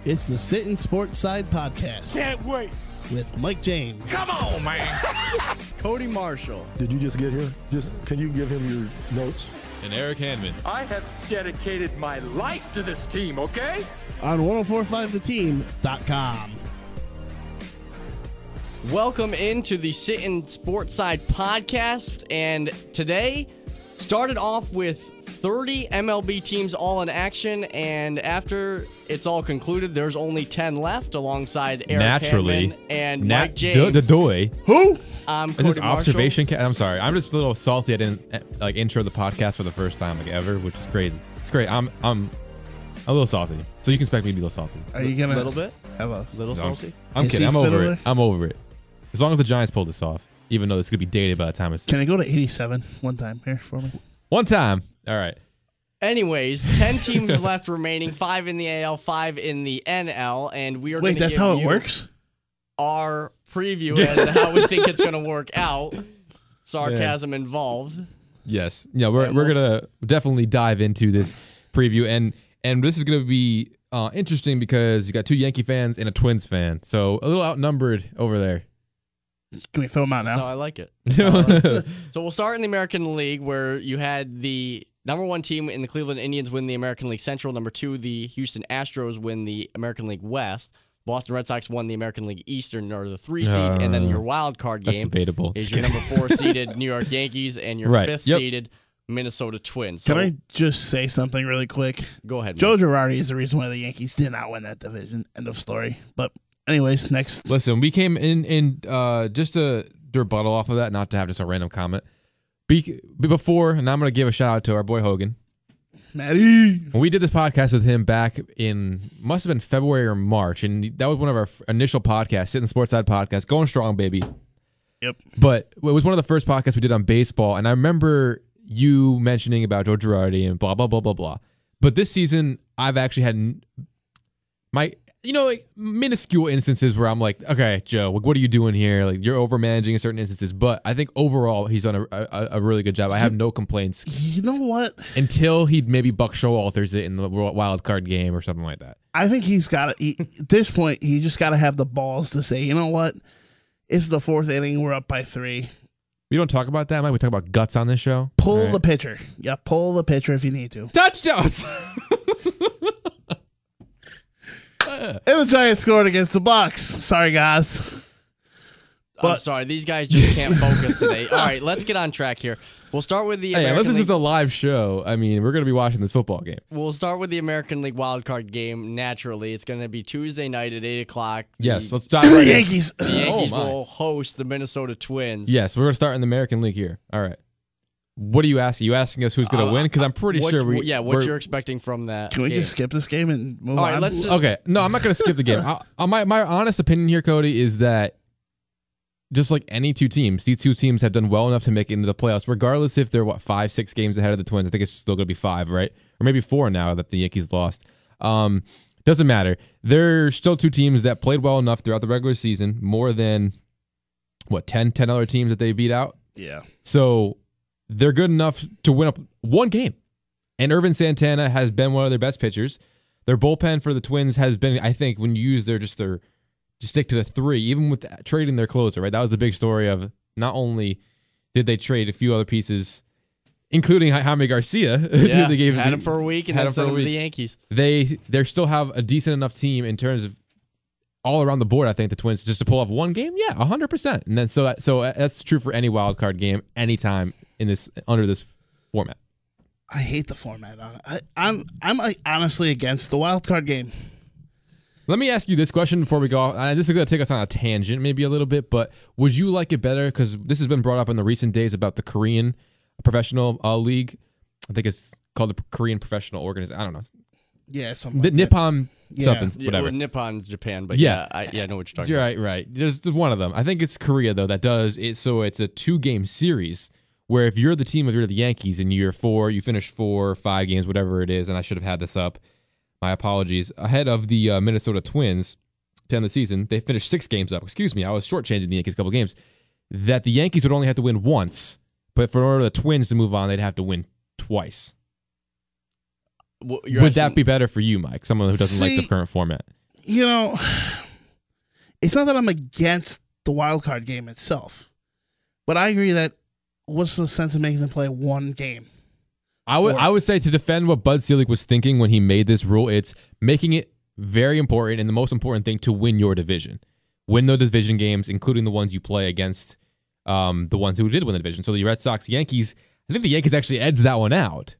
It's the Sittin Sportside podcast Can't wait. with Mike James. Come on, man. Cody Marshall. Did you just get here? Can you give him your notes? And Eric Hanman. I have dedicated my life to this team, okay? On 1045theteam.com. Welcome into the Sittin Sportside podcast, and today started off with 30 MLB teams all in action, and after it's all concluded, there's only 10 left alongside Eric Hanman and Mike James. The doy. Who? I'm Is Cody this Marshall. observation? I'm sorry. I'm just a little salty. I didn't intro the podcast for the first time ever, which is crazy. It's great. I'm a little salty, so you can expect me to be a little salty. Are you gonna A little bit? have a Little No, salty? I'm Is kidding. he I'm over fiddler? it. I'm over it. As long as the Giants pull this off, even though this could be dated by the time it's Can I go to 87 one time here for me? one time. All right. Anyways, 10 teams left remaining, 5 in the AL, 5 in the NL, and we are Wait, gonna that's give how it you works? our preview and how we think it's going to work out. Sarcasm involved. Yes. Yeah. We're And we'll gonna definitely dive into this preview, and this is gonna be interesting because you got two Yankee fans and a Twins fan, so a little outnumbered over there. Can we throw them out That's how now? I like it. So we'll start in the American League, where you had the number 1 team in the Cleveland Indians win the American League Central. Number 2, the Houston Astros win the American League West. Boston Red Sox won the American League Eastern, or the 3 seed, and then your wild card That's game debatable. is your number 4 seeded New York Yankees and your Right. 5th Yep. seeded Minnesota Twins. So Can I just say something really quick? go ahead, Joe Mike. Girardi is the reason why the Yankees did not win that division. End of story. But anyways, next. Listen, we came in just to rebuttal off of that, not to have just a random comment. Before, and I'm going to give a shout out to our boy Hogan. Matty. When we did this podcast with him back in, must have been February or March, and that was one of our initial podcasts, Sittin Sportside podcast, going strong, baby. Yep. But it was one of the first podcasts we did on baseball, and I remember you mentioning about Joe Girardi and blah, blah, blah, blah, blah. But this season, I've actually had minuscule instances where I'm like, okay, Joe, what are you doing here? Like, you're over-managing in certain instances. But I think overall, he's done a really good job. I have no complaints. You know what? Until he'd maybe Buck Showalters it in the wild card game or something like that. I think he's got to, at this point, he just got to have the balls to say, you know what? It's the 4th inning. We're up by 3. We don't talk about that, Mike. We talk about guts on this show. Pull the pitcher. Yeah, pull the pitcher if you need to. Touchdowns! And the Giants scored against the Bucks. Sorry, guys. I'm But- sorry, these guys just can't focus today. All right, let's get on track here. We'll start with the Hey, American unless this League. is a live show, I mean, we're going to be watching this football game. We'll start with the American League wildcard game. Naturally, it's going to be Tuesday night at 8 o'clock. Yes, The let's dive The right in. Yankees. Yankees Oh, my. will host the Minnesota Twins. Yes, we're going to start in the American League here. All right. What are you asking? You asking us who's going to win? Because I'm pretty What- sure what we're- you're expecting from that Can we game. just skip this game and move All on? right, let's just, Okay, no, I'm not going to skip the game. My honest opinion here, Cody, is that just like any two teams, these two teams have done well enough to make it into the playoffs, regardless if they're, 5-6 games ahead of the Twins. I think it's still going to be 5, right? Or maybe 4 now that the Yankees lost. Doesn't matter. They're still two teams that played well enough throughout the regular season, more than, 10 other teams that they beat out? Yeah. So they're good enough to win up one game. And Irvin Santana has been one of their best pitchers. Their bullpen for the Twins has been, I think, when you use their stick to the 3, even with trading their closer, right? That was the big story of not only did they trade a few other pieces, including Jaime Garcia. yeah, they gave had him for a week and had then him for sent a him to week. the Yankees. They still have a decent enough team in terms of all around the board. I think the Twins just to pull off one game, yeah, 100%. And then so that's true for any wild card game, anytime in this under this format. I hate the format on it. I'm like honestly against the wild card game. Let me ask you this question before we go. This is going to take us on a tangent maybe a little bit, but would you like it better? Because this has been brought up in the recent days about the Korean professional league. I think it's called the Korean Professional Organization. I don't know. Yeah, something. The Like that. Nippon Yeah. something, Yeah, whatever. with Nippon's Japan, but Yeah. I know what you're talking about. Right. Just one of them. I think it's Korea, though, that does it. So it's a 2-game series where if you're the team, if you're the Yankees and you finish 4 or 5 games, whatever it is, and I should have had this up. My apologies. Ahead of the Minnesota Twins to end the season, they finished 6 games up. Excuse me, I was shortchanging the Yankees a couple games. That the Yankees would only have to win once, but for order the Twins to move on, they'd have to win twice. Well, you're Would that asking- be better for you, Mike? Someone who doesn't like the current format. you know, it's not that I'm against the wild card game itself, but I agree that what's the sense of making them play one game? I would say, to defend what Bud Selig was thinking when he made this rule, it's making it very important and the most important thing to win your division. Win those division games, including the ones you play against the ones who did win the division. So the Red Sox, Yankees, I think the Yankees actually edged that one out,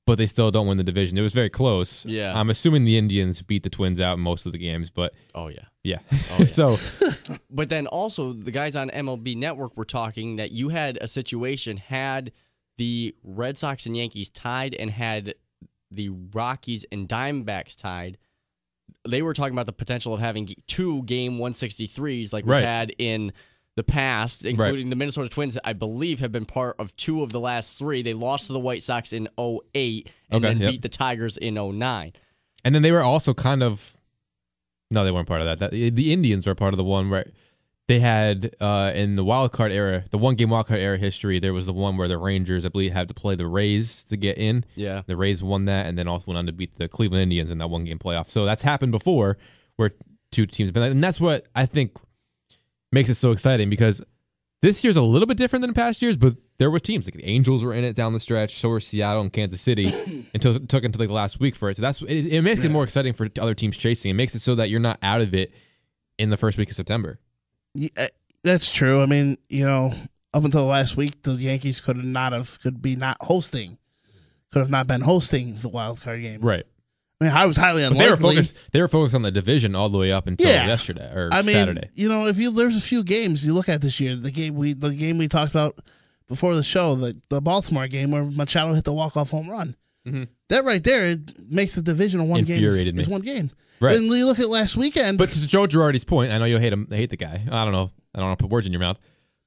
but they still don't win the division. It was very close. Yeah. I'm assuming the Indians beat the Twins out in most of the games, but Oh, yeah. yeah. Oh, yeah. So But then also, the guys on MLB Network were talking that you had a situation, had the Red Sox and Yankees tied and had the Rockies and Diamondbacks tied. They were talking about the potential of having 2 game 163s like we've had in the past, including the Minnesota Twins, I believe, have been part of 2 of the last 3. They lost to the White Sox in 2008 and then beat the Tigers in 2009. And then they were also kind of, no, they weren't part of that. The Indians were part of the one where they had, in the wild card era, the 1 game wild card era history, there was the one where the Rangers, I believe, had to play the Rays to get in. Yeah. The Rays won that and then also went on to beat the Cleveland Indians in that 1 game playoff. So that's happened before where 2 teams have been, and that's what I think makes it so exciting, because this year's a little bit different than past years, but there were teams like the Angels were in it down the stretch, so were Seattle and Kansas City until it took until like the last week for it. So it makes it more exciting for other teams chasing. It makes it so that you're not out of it in the first week of September. Yeah, that's true. I mean, you know, up until last week, the Yankees could have not been hosting the wild card game. Right. I mean, I was highly unlikely. They were focused on the division all the way up until yesterday or Saturday. You know, there's a few games you look at this year. The game we talked about before the show, the Baltimore game where Machado hit the walk-off home run. Mm-hmm. That right there, it makes the division a one game. Infuriated me. It's one game. Right. And you look at last weekend. But to Joe Girardi's point, I know you hate the guy. I don't know. I don't want to put words in your mouth.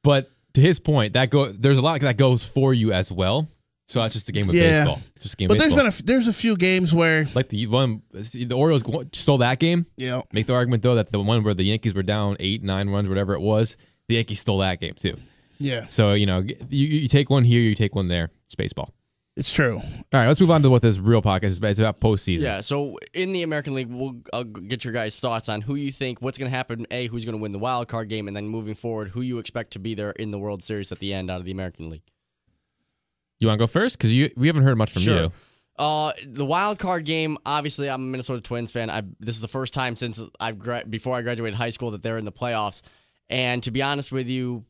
But to his point, there's a lot that goes for you as well. So that's just a game of baseball. Just a game of baseball. There's a few games where, like the Orioles stole that game. Yeah. Make the argument though that the one where the Yankees were down 8, 9 runs, whatever it was, the Yankees stole that game too. Yeah. So you take one here, you take one there. It's baseball. It's true. All right, let's move on to what this real podcast is about. It's about postseason. Yeah, so in the American League, I'll get your guys' thoughts on who you think, what's going to happen, who's going to win the wild card game, and then moving forward, who you expect to be there in the World Series at the end out of the American League. You want to go first? Because we haven't heard much from you. The wild card game, obviously, I'm a Minnesota Twins fan. This is the first time since before I graduated high school that they're in the playoffs. And to be honest with you,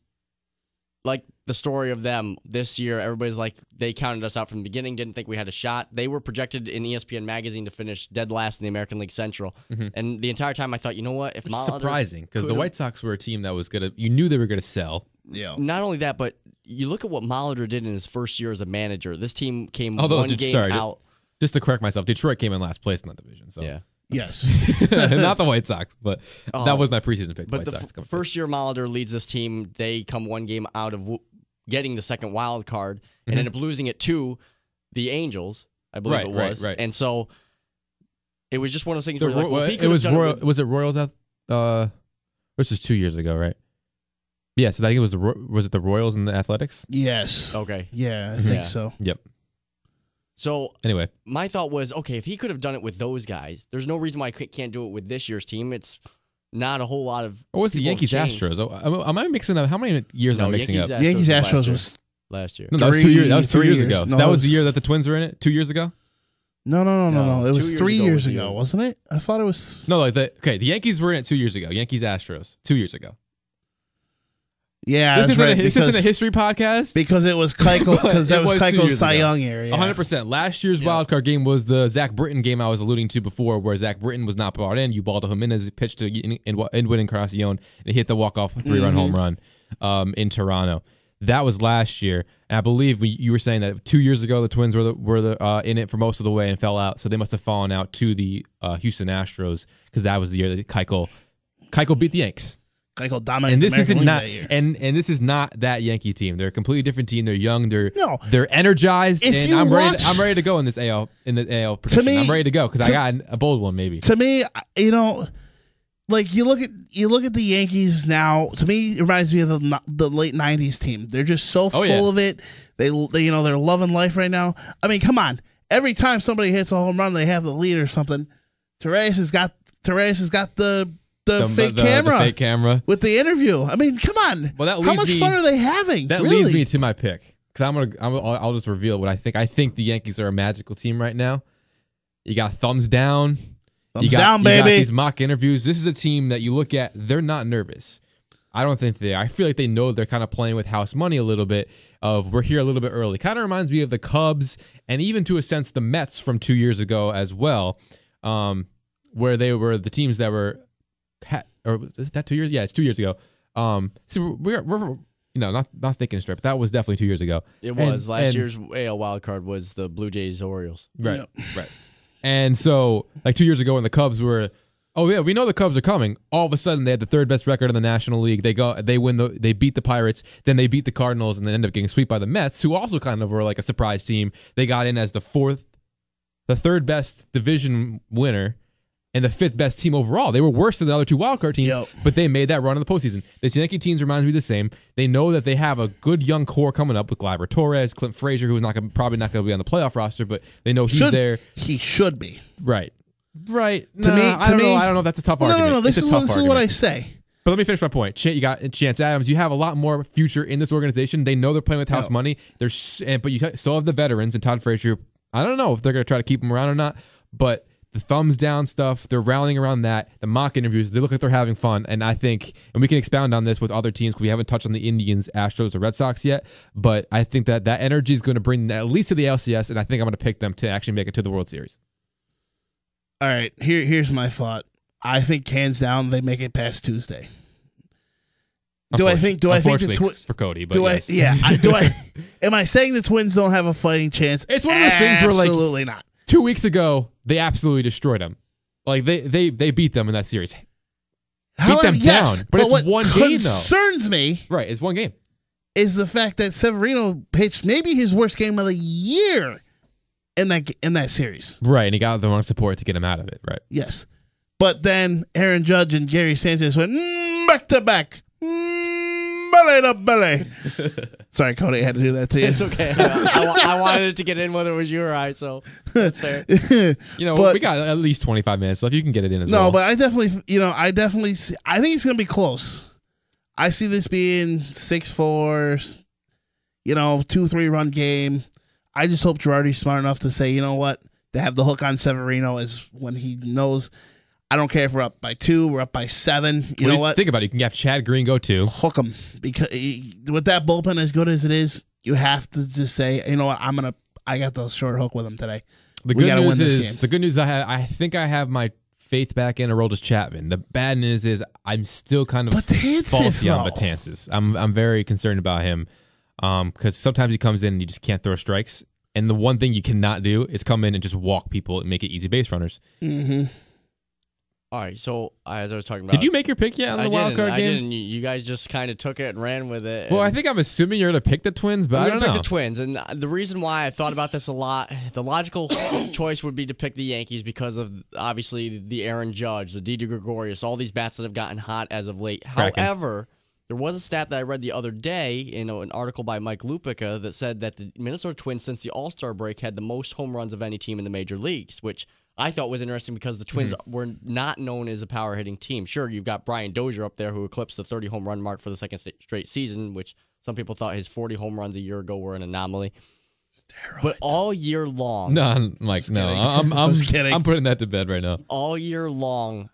like the story of them this year, everybody's like, they counted us out from the beginning, didn't think we had a shot. They were projected in ESPN magazine to finish dead last in the American League Central. Mm-hmm. And the entire time I thought, you know what? It's surprising because the White Sox were a team that was you knew they were going to sell. Yeah. Not only that, but you look at what Molitor did in his first year as a manager. This team came one game out. Just to correct myself, Detroit came in last place in that division. So yeah. Yes. Not the White Sox, but that was my preseason pick. But the first year Molitor leads this team, they come one game out of getting the second wild card and end up losing it to the Angels, I believe it was. Right. And so it was just one of those things was it Royals this was 2 years ago, right? Yeah, so I think was it the Royals and the Athletics? Yes. Okay. Yeah, I think so. Yep. So anyway, my thought was, okay, if he could have done it with those guys, there's no reason why I can't do it with this year's team. It's not a whole lot of. Or was the Yankees Astros? Am I mixing up? How many years am I mixing up? Yankees Astros was last year. No, that was 2 years. That was 2 years ago. No, so that was the year that the Twins were in it. 2 years ago. No. It was 3 years ago, wasn't it? I thought it was. No, the Yankees were in it 2 years ago. Yankees Astros 2 years ago. Yeah, this isn't a history podcast because it was Keuchel, because that was Keuchel's Cy Young area. 100%. Last year's wild card game was the Zach Britton game I was alluding to before, where Zach Britton was not brought in. Ubaldo Jimenez pitched to Edwin Encarnacion and he hit the walk-off 3-run home run in Toronto. That was last year, and I believe you were saying that 2 years ago the Twins were in it for most of the way and fell out, so they must have fallen out to the Houston Astros because that was the year that Keuchel beat the Yanks. Keuchel dominated the American League that year. And this is not that Yankee team. They're a completely different team. They're young. They're energized, and I'm ready to go in this AL prediction. I'm ready to go because I got a bold one maybe. To me, like you look at the Yankees now. To me, it reminds me of the late '90s team. They're just so full of it. They're loving life right now. I mean, come on. Every time somebody hits a home run, they have the lead or something. Torres has got Torres has got the fake camera. The fake camera. With the interview. I mean, come on. Well, how much fun are they having? That really? leads me to my pick. Because I'll just reveal what I think. I think the Yankees are a magical team right now. You got thumbs down. Thumbs down, baby. You got these mock interviews. This is a team that you look at, they're not nervous. I don't think they are. I feel like they know they're kind of playing with house money a little bit of we're here a little bit early. Kind of reminds me of the Cubs and even to a sense the Mets from 2 years ago as well, where they were the teams that were, or is that 2 years? Yeah, it's 2 years ago. So we're not thinking straight, but that was definitely 2 years ago. It was. Last year's AL wildcard was the Blue Jays Orioles. Right, right. And so, like 2 years ago when the Cubs were, oh yeah, we know the Cubs are coming. All of a sudden, they had the third best record in the National League. They beat the Pirates, then they beat the Cardinals, and then end up getting swept by the Mets, who also kind of were like a surprise team. They got in as the third best division winner, and the fifth best team overall. They were worse than the other two wildcard teams, but they made that run in the postseason. This Yankee teams reminds me the same. They know that they have a good young core coming up with Gleyber Torres, Clint Frazier, who's probably not going to be on the playoff roster, but they know he's there. He should be. Right. Right. To me, I don't know if that's a tough argument. No. This is what I say. But let me finish my point. You got Chance Adams. You have a lot more future in this organization. They know they're playing with house money. But you still have the veterans and Todd Frazier. I don't know if they're going to try to keep him around or not, but the thumbs down stuff, they're rallying around that. The mock interviews, they look like they're having fun. And I think, and we can expound on this with other teams because we haven't touched on the Indians, Astros, or Red Sox yet. But I think that energy is going to bring at least to the LCS, and I think I'm going to pick them to actually make it to the World Series. All right, here's my thought. I think hands down they make it past Tuesday. Do I think the Twins for Cody? But am I saying the Twins don't have a fighting chance? It's one of those things where absolutely not. 2 weeks ago, they absolutely destroyed them. Like they beat them in that series. Beat them down. But it's one game though. What concerns me, right, it's one game, is the fact that Severino pitched maybe his worst game of the year in that series. Right, and he got the wrong support to get him out of it, right? Yes. But then Aaron Judge and Gary Sanchez went back to back. Belly to belly. Sorry, Cody, I had to do that to you. It's okay. I wanted it to get in whether it was you or I, so that's fair. We got at least 25 minutes left. You can get it in as well. No, but I definitely I think it's going to be close. I see this being 6-4, 2-3 run game. I just hope Girardi's smart enough to say, you know what, to have the hook on Severino is when he knows, I don't care if we're up by 2, we're up by 7. You know what? Think about it. You can have Chad Green go too. Hook him. Because with that bullpen as good as it is, you have to just say, you know what, I got the short hook with him today. The good news I think I have my faith back in Aroldis Chapman. The bad news is I'm still kind of faulty on Betances. I'm very concerned about him because sometimes he comes in and you just can't throw strikes. And the one thing you cannot do is come in and just walk people and make it easy base runners. Mm-hmm. All right, so as I was talking about, did you make your pick yet on the wild card game? I didn't. You guys just kind of took it and ran with it. Well, I think I'm assuming you're going to pick the Twins, but I don't know. Pick the Twins, and the reason why I thought about this a lot, the logical choice would be to pick the Yankees because of obviously the Aaron Judge, the Didi Gregorius, all these bats that have gotten hot as of late. Cracking. However, there was a stat that I read the other day in an article by Mike Lupica that said that the Minnesota Twins, since the All-Star break, had the most home runs of any team in the major leagues, which I thought was interesting because the Twins were not known as a power-hitting team. Sure, you've got Brian Dozier up there who eclipsed the 30-home run mark for the second straight season, which some people thought his 40 home runs a year ago were an anomaly. Steroids. But all year long... No, I'm kidding. I'm putting that to bed right now. All year long,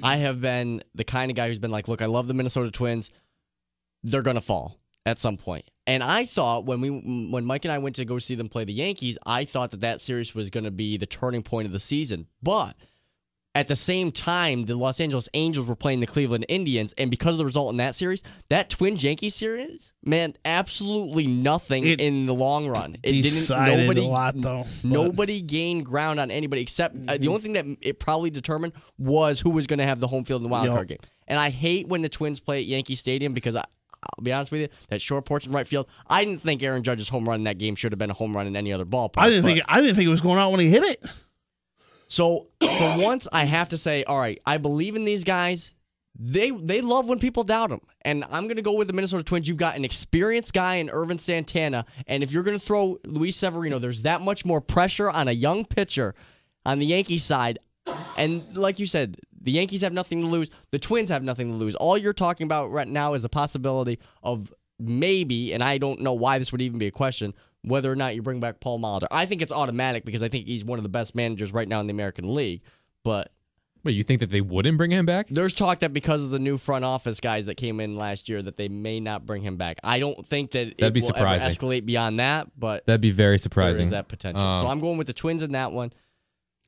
I have been the kind of guy who's been like, look, I love the Minnesota Twins. They're going to fall at some point. And I thought when Mike and I went to go see them play the Yankees, I thought that series was going to be the turning point of the season. But at the same time, the Los Angeles Angels were playing the Cleveland Indians, and because of the result in that series, that Twins-Yankees series meant absolutely nothing in the long run. It decided a lot, though. Nobody gained ground on anybody except the only thing that it probably determined was who was going to have the home field in the wild card game. And I hate when the Twins play at Yankee Stadium because I'll be honest with you, that short porch in right field, I didn't think Aaron Judge's home run in that game should have been a home run in any other ballpark. I didn't think it was going out when he hit it. So for once, I have to say, all right, I believe in these guys. They love when people doubt them. And I'm going to go with the Minnesota Twins. You've got an experienced guy in Irvin Santana. And if you're going to throw Luis Severino, there's that much more pressure on a young pitcher on the Yankee side. And like you said, the Yankees have nothing to lose. The Twins have nothing to lose. All you're talking about right now is the possibility of maybe, and I don't know why this would even be a question, whether or not you bring back Paul Molitor. I think it's automatic because I think he's one of the best managers right now in the American League. But wait, you think that they wouldn't bring him back? there's talk that because of the new front office guys that came in last year that they may not bring him back. I don't think that That'd be will ever surprising. escalate beyond that, but That'd be very there surprising. is that potential. So I'm going with the Twins in that one.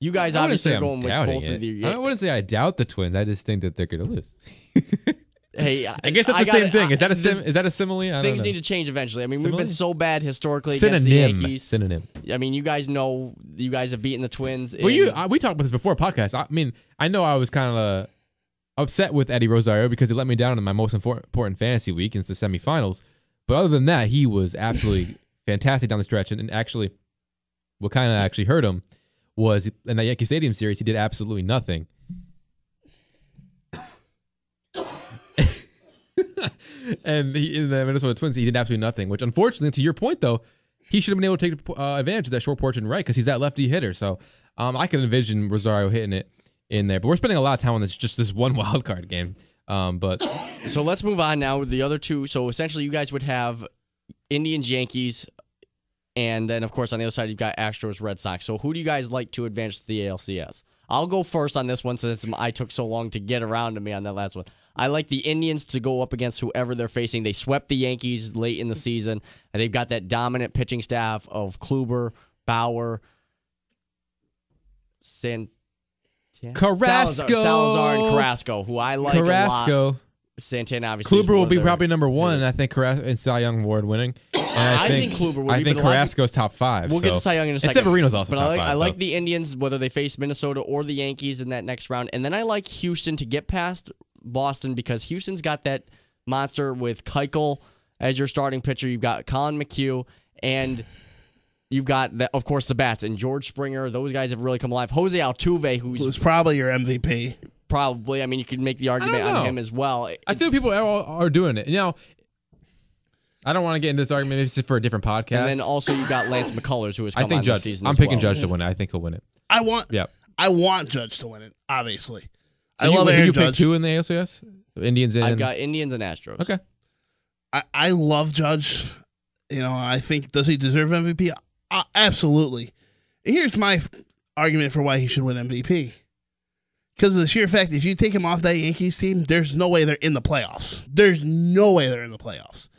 You guys I wouldn't obviously say are I'm going with doubting both it. of the. I wouldn't say I doubt the Twins. I just think that they're going to lose. Hey, I guess that's the same thing. Is that a simile? I don't Things know. need to change eventually. I mean, we've Simile? been so bad historically against the Synonym. Yankees. Synonym. I mean, you guys know you guys have beaten the Twins. Well, we talked about this before podcast. I mean, I know I was kind of upset with Eddie Rosario because he let me down in my most important fantasy week into the semifinals. But other than that, he was absolutely fantastic down the stretch. And actually, what kind of actually hurt him was in that Yankee Stadium series, he did absolutely nothing. And in the Minnesota Twins, he did absolutely nothing, which unfortunately, to your point, though, he should have been able to take advantage of that short porch and right because he's that lefty hitter. So I can envision Rosario hitting it in there. But we're spending a lot of time on this one wild card game. But So let's move on now with the other two. So essentially, you guys would have Indians, Yankees, and then, of course, on the other side, you've got Astros, Red Sox. So who do you guys like to advance to the ALCS? I'll go first on this one since I took so long to get around to me on that last one. I like the Indians to go up against whoever they're facing. They swept the Yankees late in the season, and they've got that dominant pitching staff of Kluber, Bauer, Carrasco. Salazar and Carrasco, who I like a lot. Santana, obviously. Kluber will be probably number one, and I think Carrasco in Cy Young Award winning. And I think Kluber would be. I think Carrasco's top five. We'll get to Cy Young in a second. And Severino's also but top five. I like the Indians, whether they face Minnesota or the Yankees in that next round. And then I like Houston to get past Boston because Houston's got that monster with Keuchel as your starting pitcher. You've got Colin McHugh, and you've got, of course, the bats. And George Springer, those guys have really come alive. Jose Altuve, who's probably your MVP. Probably. I mean, you could make the argument on him as well. I feel people are doing it. You know, I don't want to get into this argument. Maybe it's for a different podcast. And then also you got Lance McCullers, who has come on Judge, this season I'm as picking well. Judge to win it. I think he'll win it. I want Judge to win it, obviously. I love Aaron Aaron you Judge. Pick two in the ALCS? Indians and... I've got Indians and Astros. Okay. I love Judge. You know, I think, does he deserve MVP? Absolutely. And here's my argument for why he should win MVP. Because of the sheer fact, if you take him off that Yankees team, there's no way they're in the playoffs. There's no way they're in the playoffs.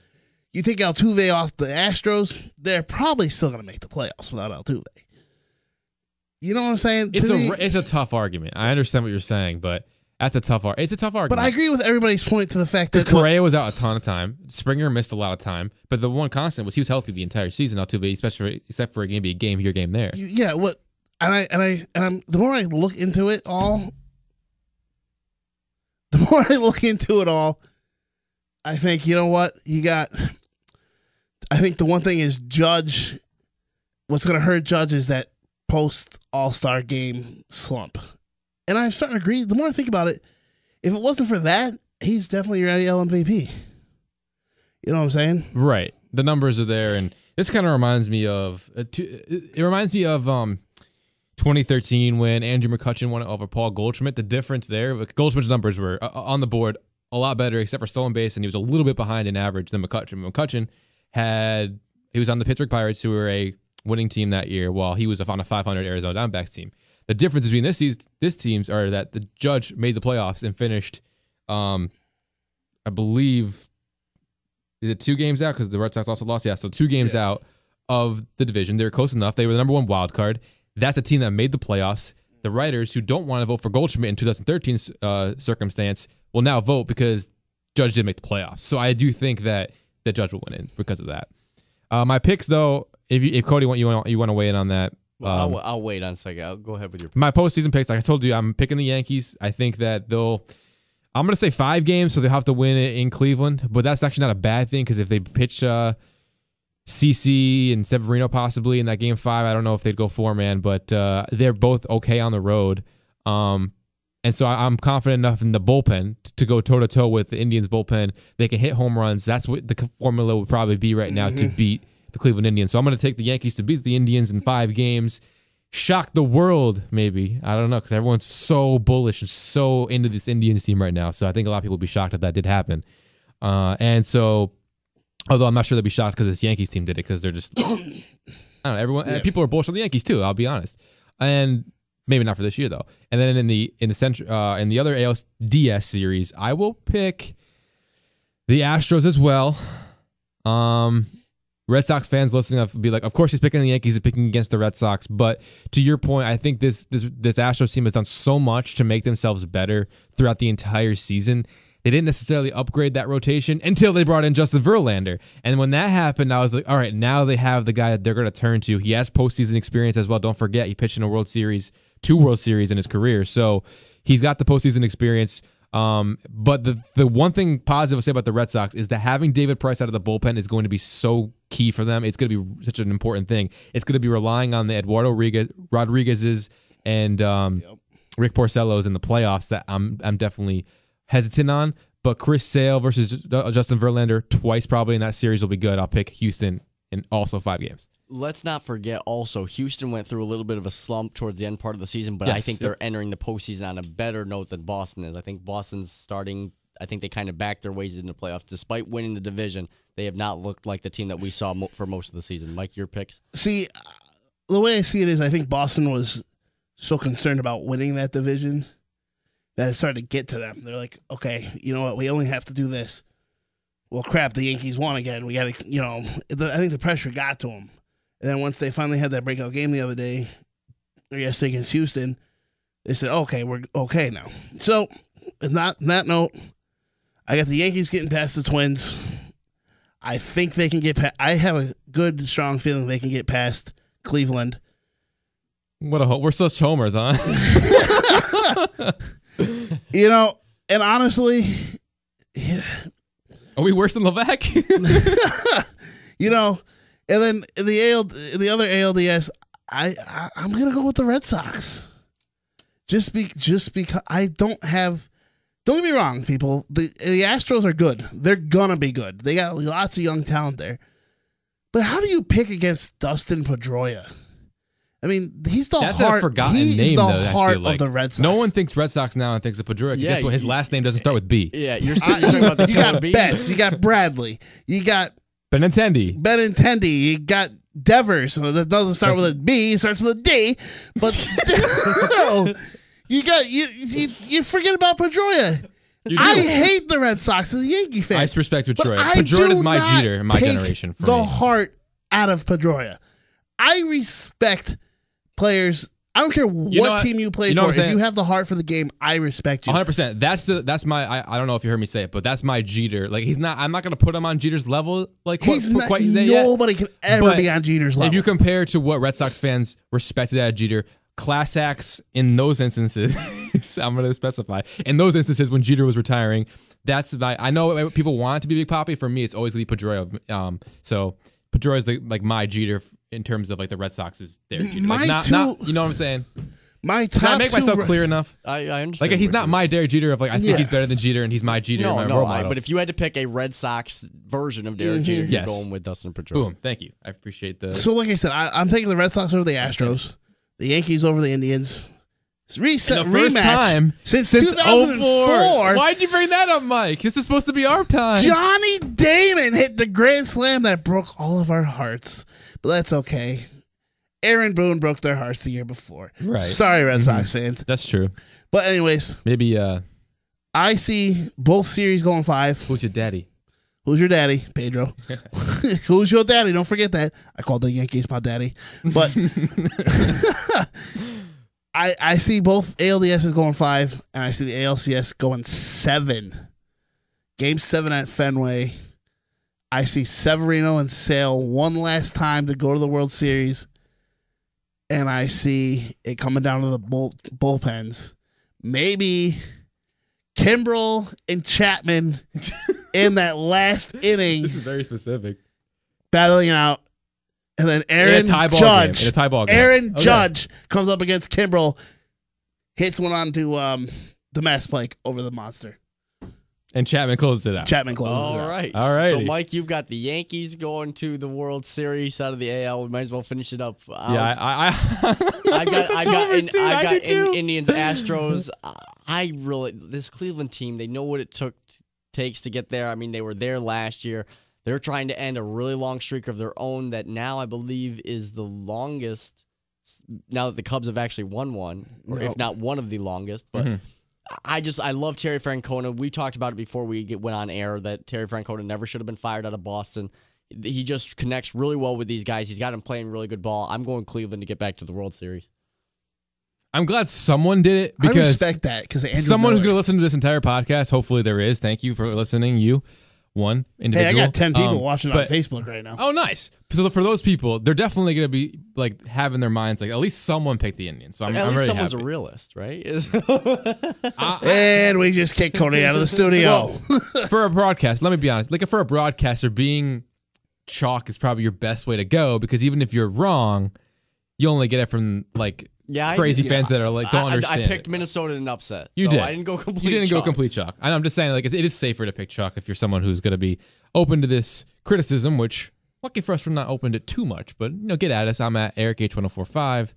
You take Altuve off the Astros, they're probably still going to make the playoffs without Altuve. You know what I'm saying? It's a tough argument. I understand what you're saying, but it's a tough argument. But I agree with everybody's point to the fact that Correa was out a ton of time. Springer missed a lot of time, but the one constant was he was healthy the entire season. Altuve, especially except for maybe a game here, game there. Yeah, what? And I'm the more I look into it all, I think, you know what? I think the one thing is Judge. What's going to hurt Judge is that post All-Star game slump. And I'm starting to agree. The more I think about it, if it wasn't for that, he's definitely your AL MVP. You know what I'm saying? Right. The numbers are there, and this kind of reminds me of 2013 when Andrew McCutchen won it over Paul Goldschmidt. The difference there, Goldschmidt's numbers were on the board a lot better, except for stolen base, and he was a little bit behind in average than McCutchen. McCutchen he was on the Pittsburgh Pirates, who were a winning team that year, while he was on a 500 Arizona Diamondbacks team. The difference between this teams are that the Judge made the playoffs and finished, I believe, is it 2 games out? Because the Red Sox also lost. Yeah, so 2 games out of the division. They were close enough. They were the number 1 wild card. That's a team that made the playoffs. The writers who don't want to vote for Goldschmidt in 2013 circumstance will now vote because Judge did make the playoffs. So I do think that Judge will win it because of that. My picks, though, if Cody you want to weigh in on that. Well, I'll wait on a second. I'll go ahead with your picks. My postseason picks, like I told you, I'm picking the Yankees. I think that I'm going to say 5 games, so they'll have to win it in Cleveland. But that's actually not a bad thing because if they pitch CC and Severino possibly in that game 5, I don't know if they'd go 4-man, but they're both okay on the road. And so I'm confident enough in the bullpen to go toe-to-toe with the Indians bullpen. They can hit home runs. That's what the formula would probably be right now to beat the Cleveland Indians. So I'm going to take the Yankees to beat the Indians in 5 games. shock the world, maybe. I don't know, because everyone's so bullish and so into this Indians team right now. So I think a lot of people would be shocked if that did happen. And so, although I'm not sure they'd be shocked because this Yankees team did it, because they're just, I don't know, everyone, people are bullish on the Yankees too, I'll be honest. And maybe not for this year though. And then in the other ALDS series, I will pick the Astros as well. Red Sox fans listening will be like, of course he's picking the Yankees and picking against the Red Sox. But to your point, I think this Astros team has done so much to make themselves better throughout the entire season. They didn't necessarily upgrade that rotation until they brought in Justin Verlander. And when that happened, I was like, all right, now they have the guy that they're going to turn to. He has postseason experience as well. Don't forget, he pitched in a World Series, 2 World Series in his career. So he's got the postseason experience. But the one thing positive I'll say about the Red Sox is that having David Price out of the bullpen is going to be so key for them. It's going to be such an important thing. It's going to be relying on the Eduardo Rodriguez's and Rick Porcello's in the playoffs that I'm definitely hesitant on. But Chris Sale versus Justin Verlander twice probably in that series will be good. I'll pick Houston in also 5 games. Let's not forget also, Houston went through a little bit of a slump towards the end part of the season, but I think they're entering the postseason on a better note than Boston is. I think Boston's starting, I think they kind of backed their ways into the playoffs. Despite winning the division, they have not looked like the team that we saw for most of the season. Mike, your picks? See, the way I see it is I think Boston was so concerned about winning that division that it started to get to them. They're like, okay, you know what, we only have to do this. Well, crap, the Yankees won again. We got to, I think the pressure got to them. And then once they finally had that breakout game the other day, or yesterday against Houston, they said, okay, we're okay now. So, on that note, I got the Yankees getting past the Twins. I think they can get past. I have a good, strong feeling they can get past Cleveland. What a hope. We're such homers, huh? And honestly, are we worse than Levac? And then in the other ALDS, I'm gonna go with the Red Sox. Just because I don't have. Don't get me wrong, people. The Astros are good. They're gonna be good. They got lots of young talent there. But how do you pick against Dustin Pedroia? I mean, he's the That's heart. A forgotten he's name, the though, heart like. of the Red Sox. No one thinks Red Sox now and thinks of Pedroia. Yeah, Guess what? His last name doesn't start with B. Yeah, you're talking about the you got Betts. You got Bradley. You got Benintendi. You got Devers. So that doesn't start with a B. It starts with a D. But still, you forget about Pedroia. I hate the Red Sox as a Yankee fan. I respect Pedroia. Pedroia is my Jeter in my generation. For the me. heart out of Pedroia. I respect players. I don't care what team you play for. If you have the heart for the game, I respect you. 100%. That's my. I don't know if you heard me say it, but that's my Jeter. Like he's not. I'm not going to put him on Jeter's level. Like he's not. Nobody can ever be on Jeter's level. If you compare to what Red Sox fans respected out of Jeter, class acts in those instances. I'm going to specify in those instances when Jeter was retiring. That's my. I know people want it to be Big Papi. For me, it's always going to be Pedroia. So Pedroia is my Jeter in terms of the Red Sox is their Jeter. Not, you know what I'm saying? My top Can I make myself clear enough? I understand. He's not my Derek Jeter of I think he's better than Jeter and he's my Jeter. But if you had to pick a Red Sox version of Derek Jeter, you're going with Dustin Pedroia. Boom. Thank you. I appreciate the. So like I said, I'm taking the Red Sox over the Astros, the Yankees over the Indians. Reset first time since 2004. Why'd you bring that up, Mike? This is supposed to be our time. Johnny Damon hit the grand slam that broke all of our hearts, but that's okay. Aaron Boone broke their hearts the year before. Right. Sorry, Red Sox fans. That's true. But anyways, maybe I see both series going 5. Who's your daddy? Who's your daddy, Pedro? Who's your daddy? Don't forget that. I called the Yankees my daddy. But I see both ALDSs going 5, and I see the ALCS going 7. Game 7 at Fenway. I see Severino and Sale one last time to go to the World Series. And I see it coming down to the bullpens. Maybe Kimbrel and Chapman in that last inning. This is very specific. Battling out. And then Aaron Judge. Judge comes up against Kimbrel, hits one onto the mass plank over the monster. And Chapman closed it out. Chapman closes it All out. right. All righty. So, Mike, you've got the Yankees going to the World Series out of the AL. We might as well finish it up. Yeah, I I got Indians, Astros. This Cleveland team, they know what it takes to get there. I mean, they were there last year. They're trying to end a really long streak of their own that now I believe is the longest, now that the Cubs have actually won one, or if not one of the longest. But I love Terry Francona. We talked about it before we went on air that Terry Francona never should have been fired out of Boston. He just connects really well with these guys. He's got them playing really good ball. I'm going Cleveland to get back to the World Series. I'm glad someone did it because I respect that because someone who's going to listen to this entire podcast. Hopefully there is. Thank you for listening. You, one individual. Hey, I got 10 people watching on Facebook right now. Oh, nice. So for those people, they're definitely going to be like having their minds like at least someone picked the Indians. So I'm at least very someone's happy. a realist, right? And we just kicked Cody out of the studio. For a broadcast, let me be honest. Like for a broadcaster, being chalk is probably your best way to go because even if you're wrong, you only get it from like crazy fans that are like don't understand. I picked Minnesota in an upset. You did. I didn't go complete. You didn't chalk. go complete chalk. I'm just saying like it is safer to pick chalk if you're someone who's going to be open to this criticism. Which lucky for us, we're not open to too much. But get at us. I'm at Eric H1045.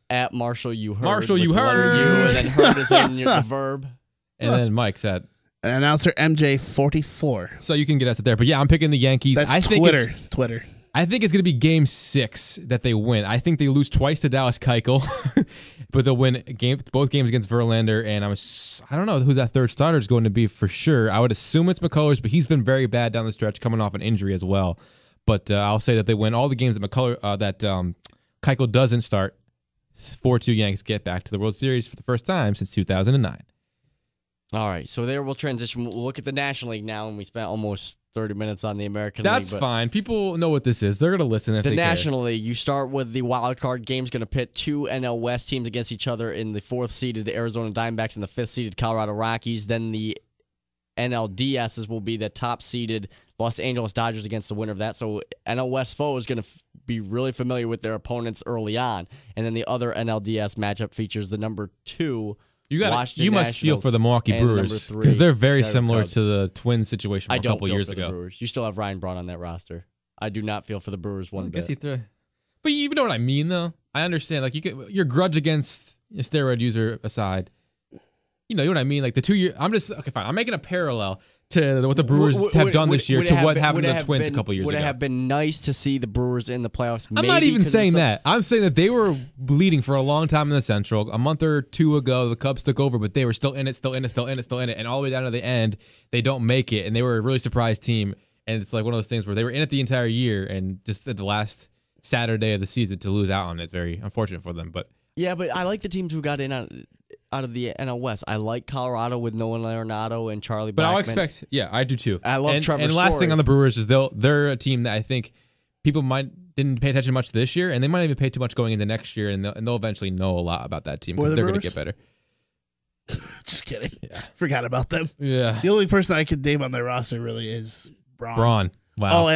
At Marshall, you heard. Marshall, you with the letter heard. U, and then heard is in the verb. And then Mike's at. Announcer MJ44. So you can get us there. But yeah, I'm picking the Yankees. That's Twitter. I think it's going to be Game 6 that they win. I think they lose twice to Dallas Keuchel, but they'll win both games against Verlander. And I don't know who that third starter is going to be for sure. I would assume it's McCullers, but he's been very bad down the stretch, coming off an injury as well. But I'll say that they win all the games that Keuchel doesn't start. 4-2 Yanks get back to the World Series for the first time since 2009. All right, so there we'll transition. We'll look at the National League now, and we spent almost 30 minutes on the American League. That's fine. People know what this is. They're going to listen if they care. The National League, you start with the wild card games, going to pit two NL West teams against each other in the 4th-seeded Arizona Diamondbacks and the 5th-seeded Colorado Rockies. Then the NLDSs will be the top-seeded Los Angeles Dodgers against the winner of that. So NL West foe is going to be really familiar with their opponents early on. And then the other NLDS matchup features the number 2 You must feel for the Milwaukee Brewers because they're very similar to the Twins situation from a couple years ago. The Brewers. You still have Ryan Braun on that roster. I do not feel for the Brewers one bit. But you know what I mean, though. I understand. Like your grudge against a steroid user aside, you know what I mean. Like the 2 year. I'm just okay. Fine. I'm making a parallel to what the Brewers have done this year to what happened to the Twins a couple years ago. Would it have been nice to see the Brewers in the playoffs? I'm not even saying that. I'm saying that they were bleeding for a long time in the Central. A month or two ago, the Cubs took over, but they were still in it. And all the way down to the end, they don't make it. And they were a really surprised team. And it's like one of those things where they were in it the entire year, and just at the last Saturday of the season to lose out on it is very unfortunate for them. But yeah, but I like the teams who got in out of the NL West. I like Colorado with Nolan Arenado and Charlie Blackmon. But I'll expect, I do too. I love Trevor And Story. last thing on the Brewers is they're a team that I think people didn't pay attention much this year, and they might even pay too much going into next year, and they'll eventually know a lot about that team because they're going to get better. Just kidding. Yeah. Forgot about them. Yeah. The only person I could name on their roster really is Braun. Wow. Oh,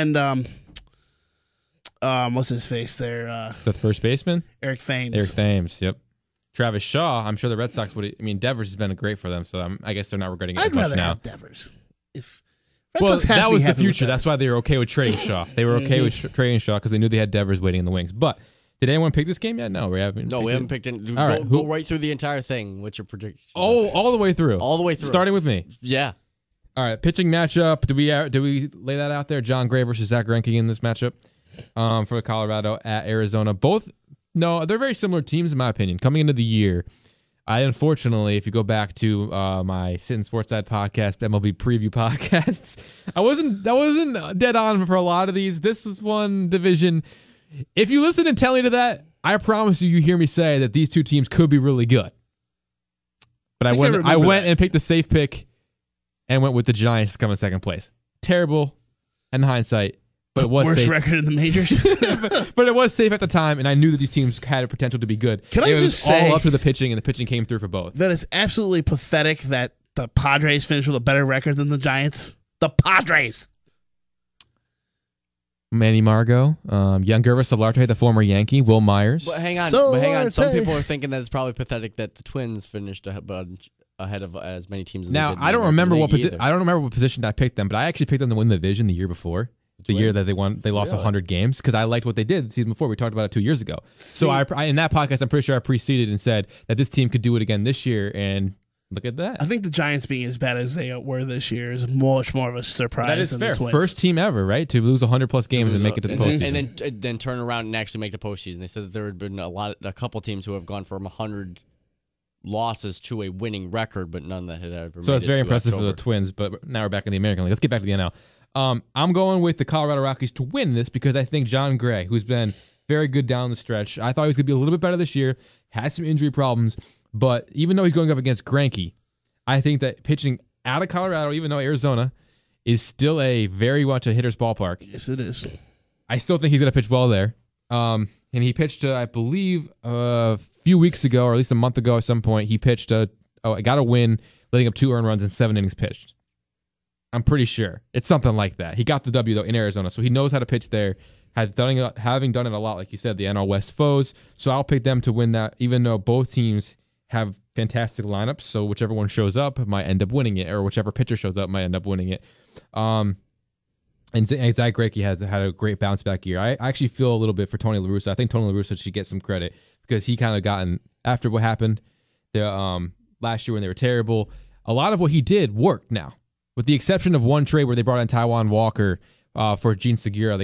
and what's his face there? The first baseman? Eric Thames. Yep. Travis Shaw, I'm sure the Red Sox would. I mean, Devers has been great for them, so I guess they're not regretting it I'd as much rather now. have Devers. That was the future. That's why they were okay with trading Shaw. They were okay with trading Shaw because they knew they had Devers waiting in the wings. But did anyone pick this game yet? No, we haven't. No, we haven't picked it. All right, go right through the entire thing. What's your prediction? Oh, all the way through. All the way through. Starting with me. Yeah. All right, pitching matchup. Do we lay that out there? John Gray versus Zach Greinke in this matchup for Colorado at Arizona. They're very similar teams in my opinion. Coming into the year, I unfortunately, if you go back to my Sittin Sportside podcast, MLB preview podcasts, I wasn't dead on for a lot of these. This was one division. If you listen intently to that, I promise you hear me say that these two teams could be really good. But I went and picked the safe pick and went with the Giants to come in second place. Terrible in hindsight, but it was worst safe. record in the majors. But it was safe at the time, and I knew that these teams had a potential to be good. Can I just just say all up to the pitching, and the pitching came through for both. That it's absolutely pathetic that the Padres finished with a better record than the Giants. The Padres. Manny Margot, Yangervis Solarte, the former Yankee, Will Myers. But hang on. Some people are thinking that it's probably pathetic that the Twins finished ahead of as many teams as Now, they did in I don't the remember American what League either. I don't remember what position I picked them, but I actually picked them to win the division the year before. The year that they lost 100 games because I liked what they did the season before. We talked about it 2 years ago. So I in that podcast, I'm pretty sure I preceded and said that this team could do it again this year, and look at that. I think the Giants being as bad as they were this year is much more of a surprise. That is than fair. The Twins. First team ever, right, to lose 100+ games and make it to the postseason. and then turn around and actually make the postseason. They said that there had been a couple teams who have gone from 100 losses to a winning record, but none that had ever. So made it's it very to impressive October. for the Twins. But now we're back in the American League. Let's get back to the NL. I'm going with the Colorado Rockies to win this because I think John Gray, who's been very good down the stretch, I thought he was going to be a little bit better this year, had some injury problems, but even though he's going up against Greinke, I think that pitching out of Colorado, even though Arizona is still a very much a hitter's ballpark, Yes, it is. I still think he's going to pitch well there. And he pitched, I believe, a few weeks ago, or at least a month ago at some point, he pitched I got a win, letting up 2 earned runs in 7 innings pitched. I'm pretty sure. It's something like that. He got the W, though, in Arizona, so he knows how to pitch there. Having done it a lot, like you said, the NL West foes. So I'll pick them to win that, even though both teams have fantastic lineups. So whichever one shows up might end up winning it, or whichever pitcher shows up might end up winning it. And Zach Greinke has had a great bounce back year. I actually feel a little bit for Tony La Russa. I think Tony La Russa should get some credit because he kind of gotten, after what happened last year when they were terrible, a lot of what he did worked now. With the exception of one trade where they brought in Taijuan Walker for Gene Segura.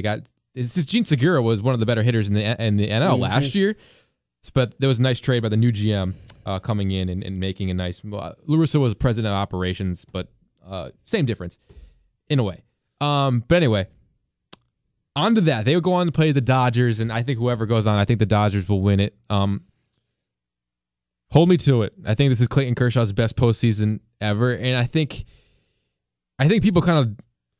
Gene Segura was one of the better hitters in the NL last year. But there was a nice trade by the new GM coming in and making a nice. La Russa was president of operations, but same difference in a way. But anyway, on to that. They would go on to play the Dodgers, and I think whoever goes on, I think the Dodgers will win it. Hold me to it. I think this is Clayton Kershaw's best postseason ever, and I think people kind of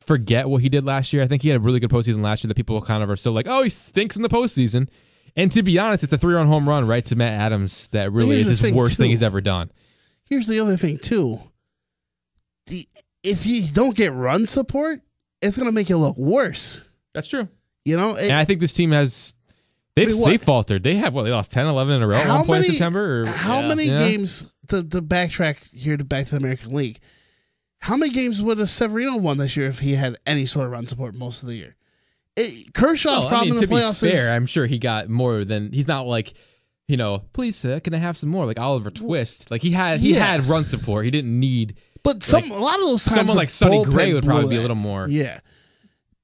forget what he did last year. I think he had a really good postseason last year that people kind of are still like, oh, he stinks in the postseason. And to be honest, it's a 3-run home run, right, to Matt Adams that really is his worst thing he's ever done. Here's the other thing, too. If you don't get run support, it's going to make it look worse. That's true. You know? And I think this team has... They faltered. They lost 10, 11 in a row at one point in September? How many games, to backtrack here back to the American League, how many games would have Severino won this year if he had any sort of run support most of the year? Kershaws problem in the playoffs is... I'm sure he got more than... He's not like, please, sir, can I have some more? Like Oliver Twist. Like he had run support. He didn't need... But a lot of those times... Someone like Sonny Gray would probably be a little more... Yeah.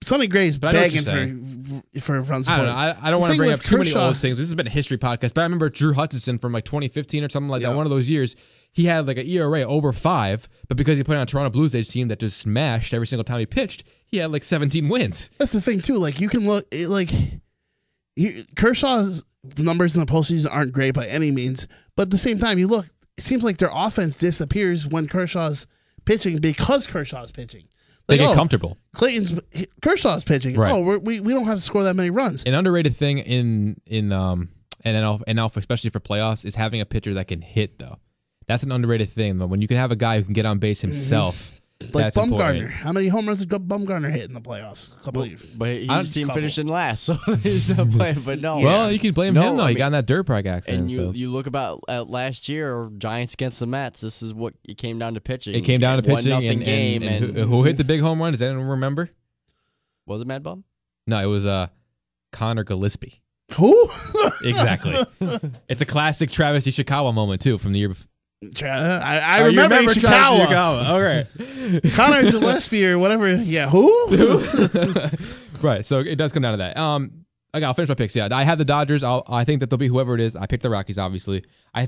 Sonny Gray's begging for run support. I don't want to bring up too many old things. This has been a history podcast, but I remember Drew Hutchison from like 2015 or something like that. One of those years, he had like an ERA over 5, but because he played on a Toronto Blue Jays team that just smashed every single time he pitched, he had like 17 wins. That's the thing too. Like you can look Kershaw's numbers in the postseason aren't great by any means, but at the same time, you look. It seems like their offense disappears when Kershaw's pitching because Kershaw's pitching. They get comfortable. Kershaw's pitching. Right. Oh, we don't have to score that many runs. An underrated thing in NL, especially for playoffs, is having a pitcher that can hit, though. That's an underrated thing. But when you can have a guy who can get on base himself, like that's Bumgarner. important. How many home runs did Bumgarner hit in the playoffs? But his team finished in last, so he's not playing. But no, well, you can blame him though. He got in that dirt bike accident. And you look at last year, Giants against the Mets. This is what it came down to pitching. It came down to pitching, 1-0 game, and who hit the big home run? Does anyone remember? Was it Mad Bum? No, it was Connor Gillespie. Who? Exactly. It's a classic Travis Ishikawa moment too from the year before. I remember Ishikawa. All right. Connor Gillespie or whatever. Yeah, who? Right. So it does come down to that. I'll finish my picks. Yeah, I have the Dodgers. I think that they'll be whoever it is. I picked the Rockies, obviously. I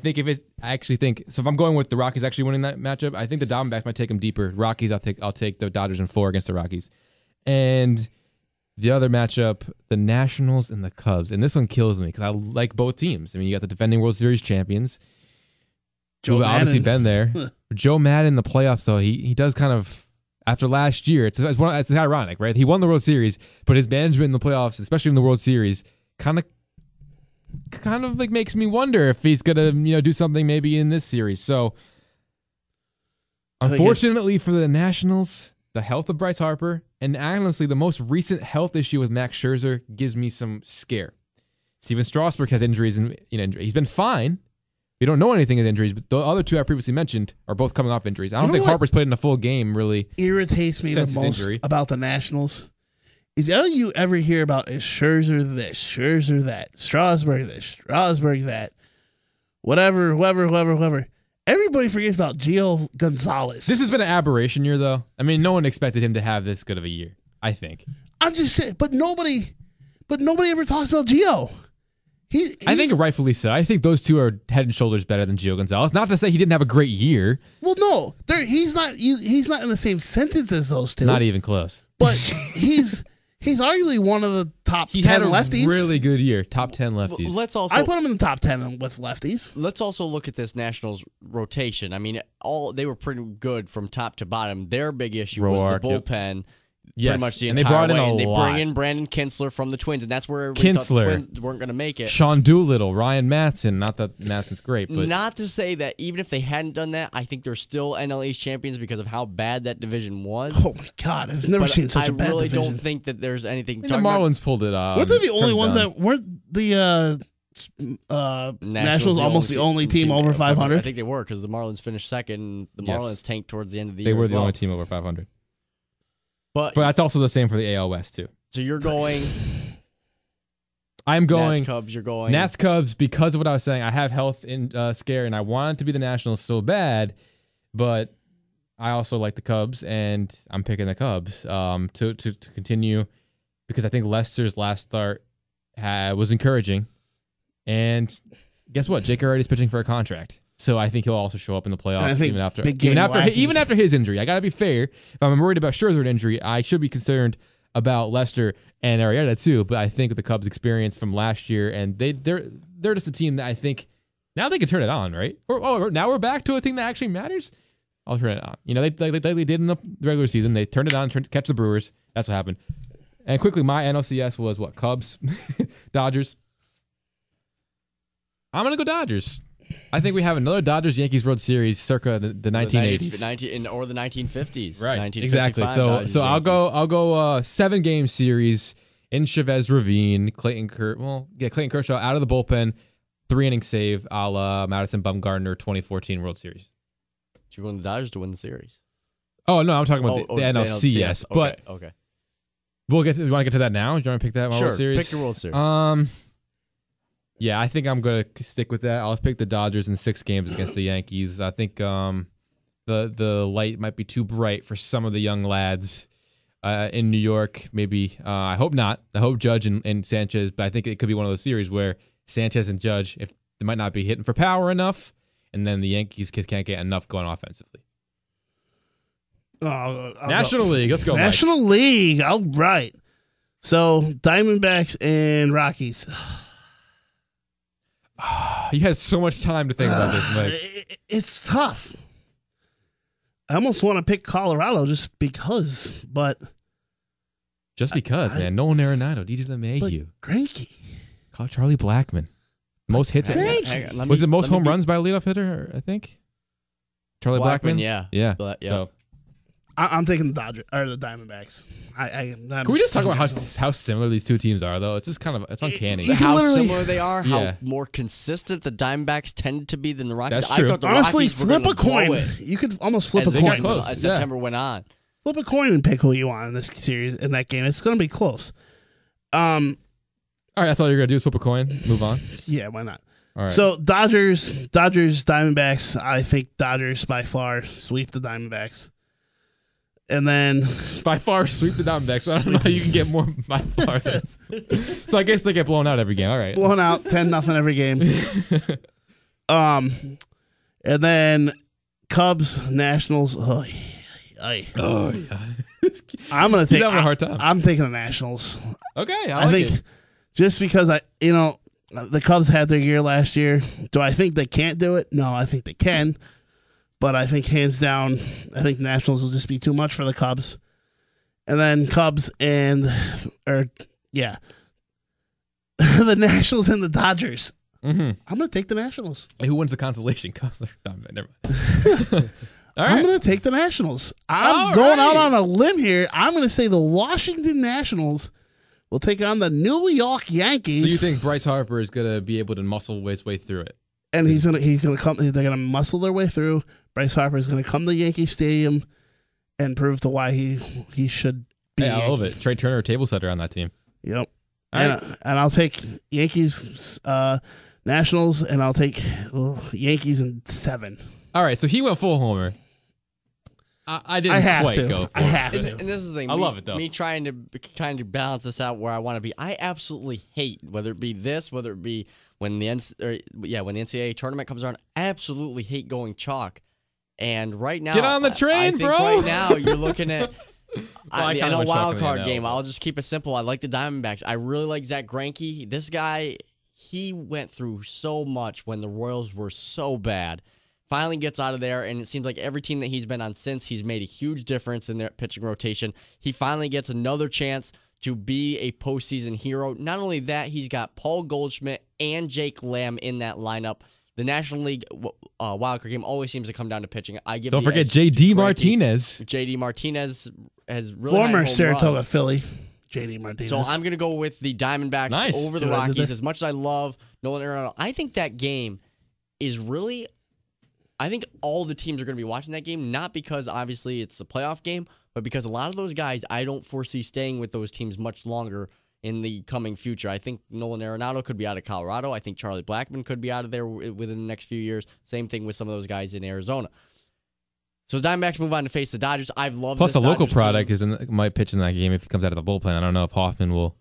actually think if I'm going with the Rockies actually winning that matchup, I think the Diamondbacks might take them deeper. Rockies, I'll take the Dodgers in 4 against the Rockies, and the other matchup, the Nationals and the Cubs. And this one kills me because I like both teams. I mean, you got the defending World Series champions. Who've obviously been there. Joe Madden in the playoffs, though, he does kind of, after last year, it's ironic, right? He won the World Series, but his management in the playoffs, especially in the World Series, kind of like makes me wonder if he's gonna, do something maybe in this series. So, unfortunately for the Nationals, the health of Bryce Harper, and honestly, the most recent health issue with Max Scherzer gives me some scare. Steven Strasburg has injuries, and he's been fine. We don't know anything of injuries, but the other two I previously mentioned are both coming off injuries. I don't think Harper's played in a full game, really. Irritates me the most about the Nationals is all you ever hear about is Scherzer this, Scherzer that, Strasburg this, Strasburg that, whatever, whoever. Everybody forgets about Gio Gonzalez. This has been an aberration year, though. I mean, no one expected him to have this good of a year, I think. I'm just saying, but nobody ever talks about Gio. I think rightfully so. I think those two are head and shoulders better than Gio Gonzalez. Not to say he didn't have a great year. Well, no, he's not. He's not in the same sentence as those two. Not even close. But he's arguably one of the top 10 lefties. He had a really good year. Top 10 lefties. I put him in the top 10 with lefties. Let's also look at this Nationals rotation. I mean, they were pretty good from top to bottom. Their big issue was the bullpen. Yes. Pretty much the and entire they way. brought in And they lot. bring in Brandon Kinsler from the Twins, and that's where everybody thought the Twins weren't going to make it. Sean Doolittle, Ryan Matson. Not that Matson's great, but not to say that even if they hadn't done that, I think they're still NL East champions because of how bad that division was. Oh my God, I've never seen such a bad division. I really don't think that there's anything. the Marlins pulled it off. Weren't they the only ones that weren't the Nationals almost the only team over 500? I think they were because the Marlins finished second. The Marlins tanked towards the end of the year. They were the only team over 500. But that's also the same for the AL West, too. So you're going... I'm going... Nats, Cubs, you're going... Nats, Cubs, because of what I was saying. I have health scare, and I want it to be the Nationals so bad, but I also like the Cubs, and I'm picking the Cubs to continue because I think Lester's last start was encouraging. And guess what? Jake Arrieta's pitching for a contract. So I think he'll also show up in the playoffs even after his injury. I got to be fair. If I'm worried about Scherzer injury, I should be concerned about Lester and Arrieta too. But I think with the Cubs' experience from last year, and they're just a team that I think now they can turn it on, right? Or now we're back to a thing that actually matters. I'll turn it on. You know, they did in the regular season. They turned it on, catch the Brewers. That's what happened. And quickly, my NLCS was what? Cubs, Dodgers. I'm gonna go Dodgers. I think we have another Dodgers-Yankees World Series circa the 1980s. Or the 1950s. Right, exactly. So I'll go 7-game series in Chavez Ravine. Clayton Kershaw out of the bullpen, 3-inning save a la Madison Bumgarner 2014 World Series. So you're going the Dodgers to win the series? Oh, no, I'm talking about the NLCS. But okay. We'll get to, you want to get to that now? Do you want to pick that World Series? Pick your World Series. Yeah, I think I'm going to stick with that. I'll pick the Dodgers in 6 games against the Yankees. I think the light might be too bright for some of the young lads in New York. Maybe. I hope not. I hope Judge and Sanchez, but I think it could be one of those series where Sanchez and Judge, if they might not be hitting for power enough, and then the Yankees can't get enough going offensively. National League. Let's go, National Mike. League. All right. So, Diamondbacks and Rockies. You had so much time to think about this, Mike. It's tough. I almost want to pick Colorado just because, but... Just because, man. Nolan Arenado, DJ LeMahieu. Greinke. Call Charlie Blackmon. Most hits. Was it most home runs by a leadoff hitter, I think? Charlie Blackmon? Yeah. Yeah. So I'm taking the Dodgers or the Diamondbacks. Can we just talk about how similar these two teams are, though? It's just kind of uncanny. How similar they are, how more consistent the Diamondbacks tend to be than the Rockies. That's true. I thought the Honestly, Rockies flip a coin. You could almost flip a coin. As September went on. Flip a coin and pick who you want in this series, in that game. It's going to be close. All right, that's all you're going to do is flip a coin, move on? Yeah, why not? All right. So, Dodgers, Diamondbacks. I think Dodgers by far sweep the Diamondbacks. And then... By far sweep the Diamondbacks. So I don't know how you can get more by far. So I guess they get blown out every game. All right. Blown out 10-0 every game. And then Cubs, Nationals. Oh, yeah. I'm going to take... He's having a hard time. I'm taking the Nationals. Okay, I think just because the Cubs had their year last year. Do I think they can't do it? No, I think they can. But I think hands down, I think Nationals will just be too much for the Cubs. And then Cubs the Nationals and the Dodgers. Mm-hmm. I'm going to take the Nationals. Who wins the consolation? Never mind. All right. I'm going to take the Nationals. I'm going out on a limb here. I'm going to say the Washington Nationals will take on the New York Yankees. So you think Bryce Harper is going to be able to muscle his way through it? And he's gonna come. They're gonna muscle their way through. Bryce Harper is gonna come to Yankee Stadium and prove to why he should be. Yeah, I love it. Trey Turner, table setter on that team. Yep. And I'll take Yankees, Nationals, and I'll take Yankees in 7. All right, so he went full homer. I didn't quite go for I have to. And this is the thing. I love it, though. Me trying to kind of balance this out where I want to be. I absolutely hate whether it be this, whether it be when the NCAA tournament comes around. I absolutely hate going chalk. And right now, get on the train, I think bro. Right now, you're looking at the kinda NL went chalk wild in the card NL, game. but- I'll just keep it simple. I like the Diamondbacks. I really like Zach Greinke. This guy, he went through so much when the Royals were so bad. Finally gets out of there, and it seems like every team that he's been on since, he's made a huge difference in their pitching rotation. He finally gets another chance to be a postseason hero. Not only that, he's got Paul Goldschmidt and Jake Lamb in that lineup. The National League wildcard game always seems to come down to pitching. Don't forget J.D. Martinez. J.D. Martinez has really Former had home Saratoga runs. Philly, J.D. Martinez. So I'm going to go with the Diamondbacks over the See what I did Rockies. there? As much as I love Nolan Arenado, I think that game is really... I think all the teams are going to be watching that game, not because obviously it's a playoff game, but because a lot of those guys I don't foresee staying with those teams much longer in the coming future. I think Nolan Arenado could be out of Colorado. I think Charlie Blackmon could be out of there within the next few years. Same thing with some of those guys in Arizona. So the Diamondbacks move on to face the Dodgers. I've loved Plus, this a local Dodgers product team. might pitch in that game if he comes out of the bullpen. I don't know if Hoffman will.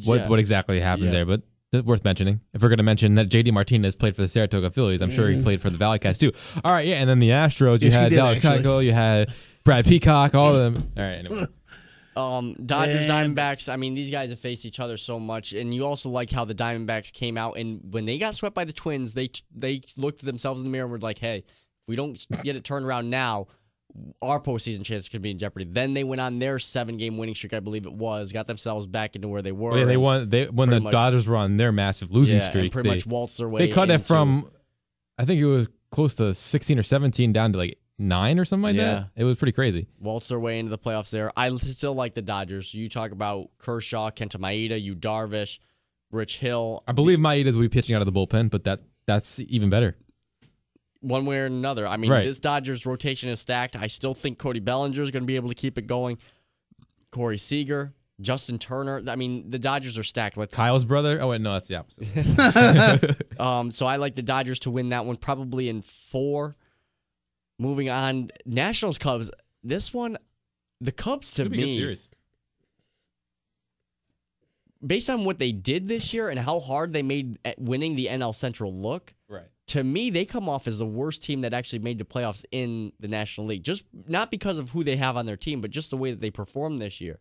What exactly happened there, but it's worth mentioning. If we're going to mention that J.D. Martinez played for the Saratoga Phillies, I'm sure he played for the Valley Cats too. All right, yeah, and then the Astros, you had Dallas Keuchel, you had Brad Peacock, all of them. All right, anyway. Dodgers, Diamondbacks, I mean, these guys have faced each other so much, and you also like how the Diamondbacks came out, and when they got swept by the Twins, they looked at themselves in the mirror and were like, hey, if we don't get it turned around now, our postseason chances could be in jeopardy. Then they went on their 7-game winning streak, I believe it was, got themselves back into where they were. Well, yeah, when the Dodgers were on their massive losing streak. And pretty much waltzed their way. They cut it from, I think it was close to 16 or 17 down to like 9 or something like that. It was pretty crazy. Waltzed their way into the playoffs there. I still like the Dodgers. You talk about Kershaw, Kenta Maeda, Yu Darvish, Rich Hill. I believe Maeda's will be pitching out of the bullpen, but that's even better. One way or another. I mean, this Dodgers rotation is stacked. I still think Cody Bellinger is going to be able to keep it going. Corey Seager, Justin Turner. I mean, the Dodgers are stacked. Kyle's brother? Oh, wait, no, that's the opposite. So I like the Dodgers to win that one probably in 4. Moving on, Nationals Cubs. This one, the Cubs to me, based on what they did this year and how hard they made at winning the NL Central look, right? To me, they come off as the worst team that actually made the playoffs in the National League. Just not because of who they have on their team, but just the way that they performed this year.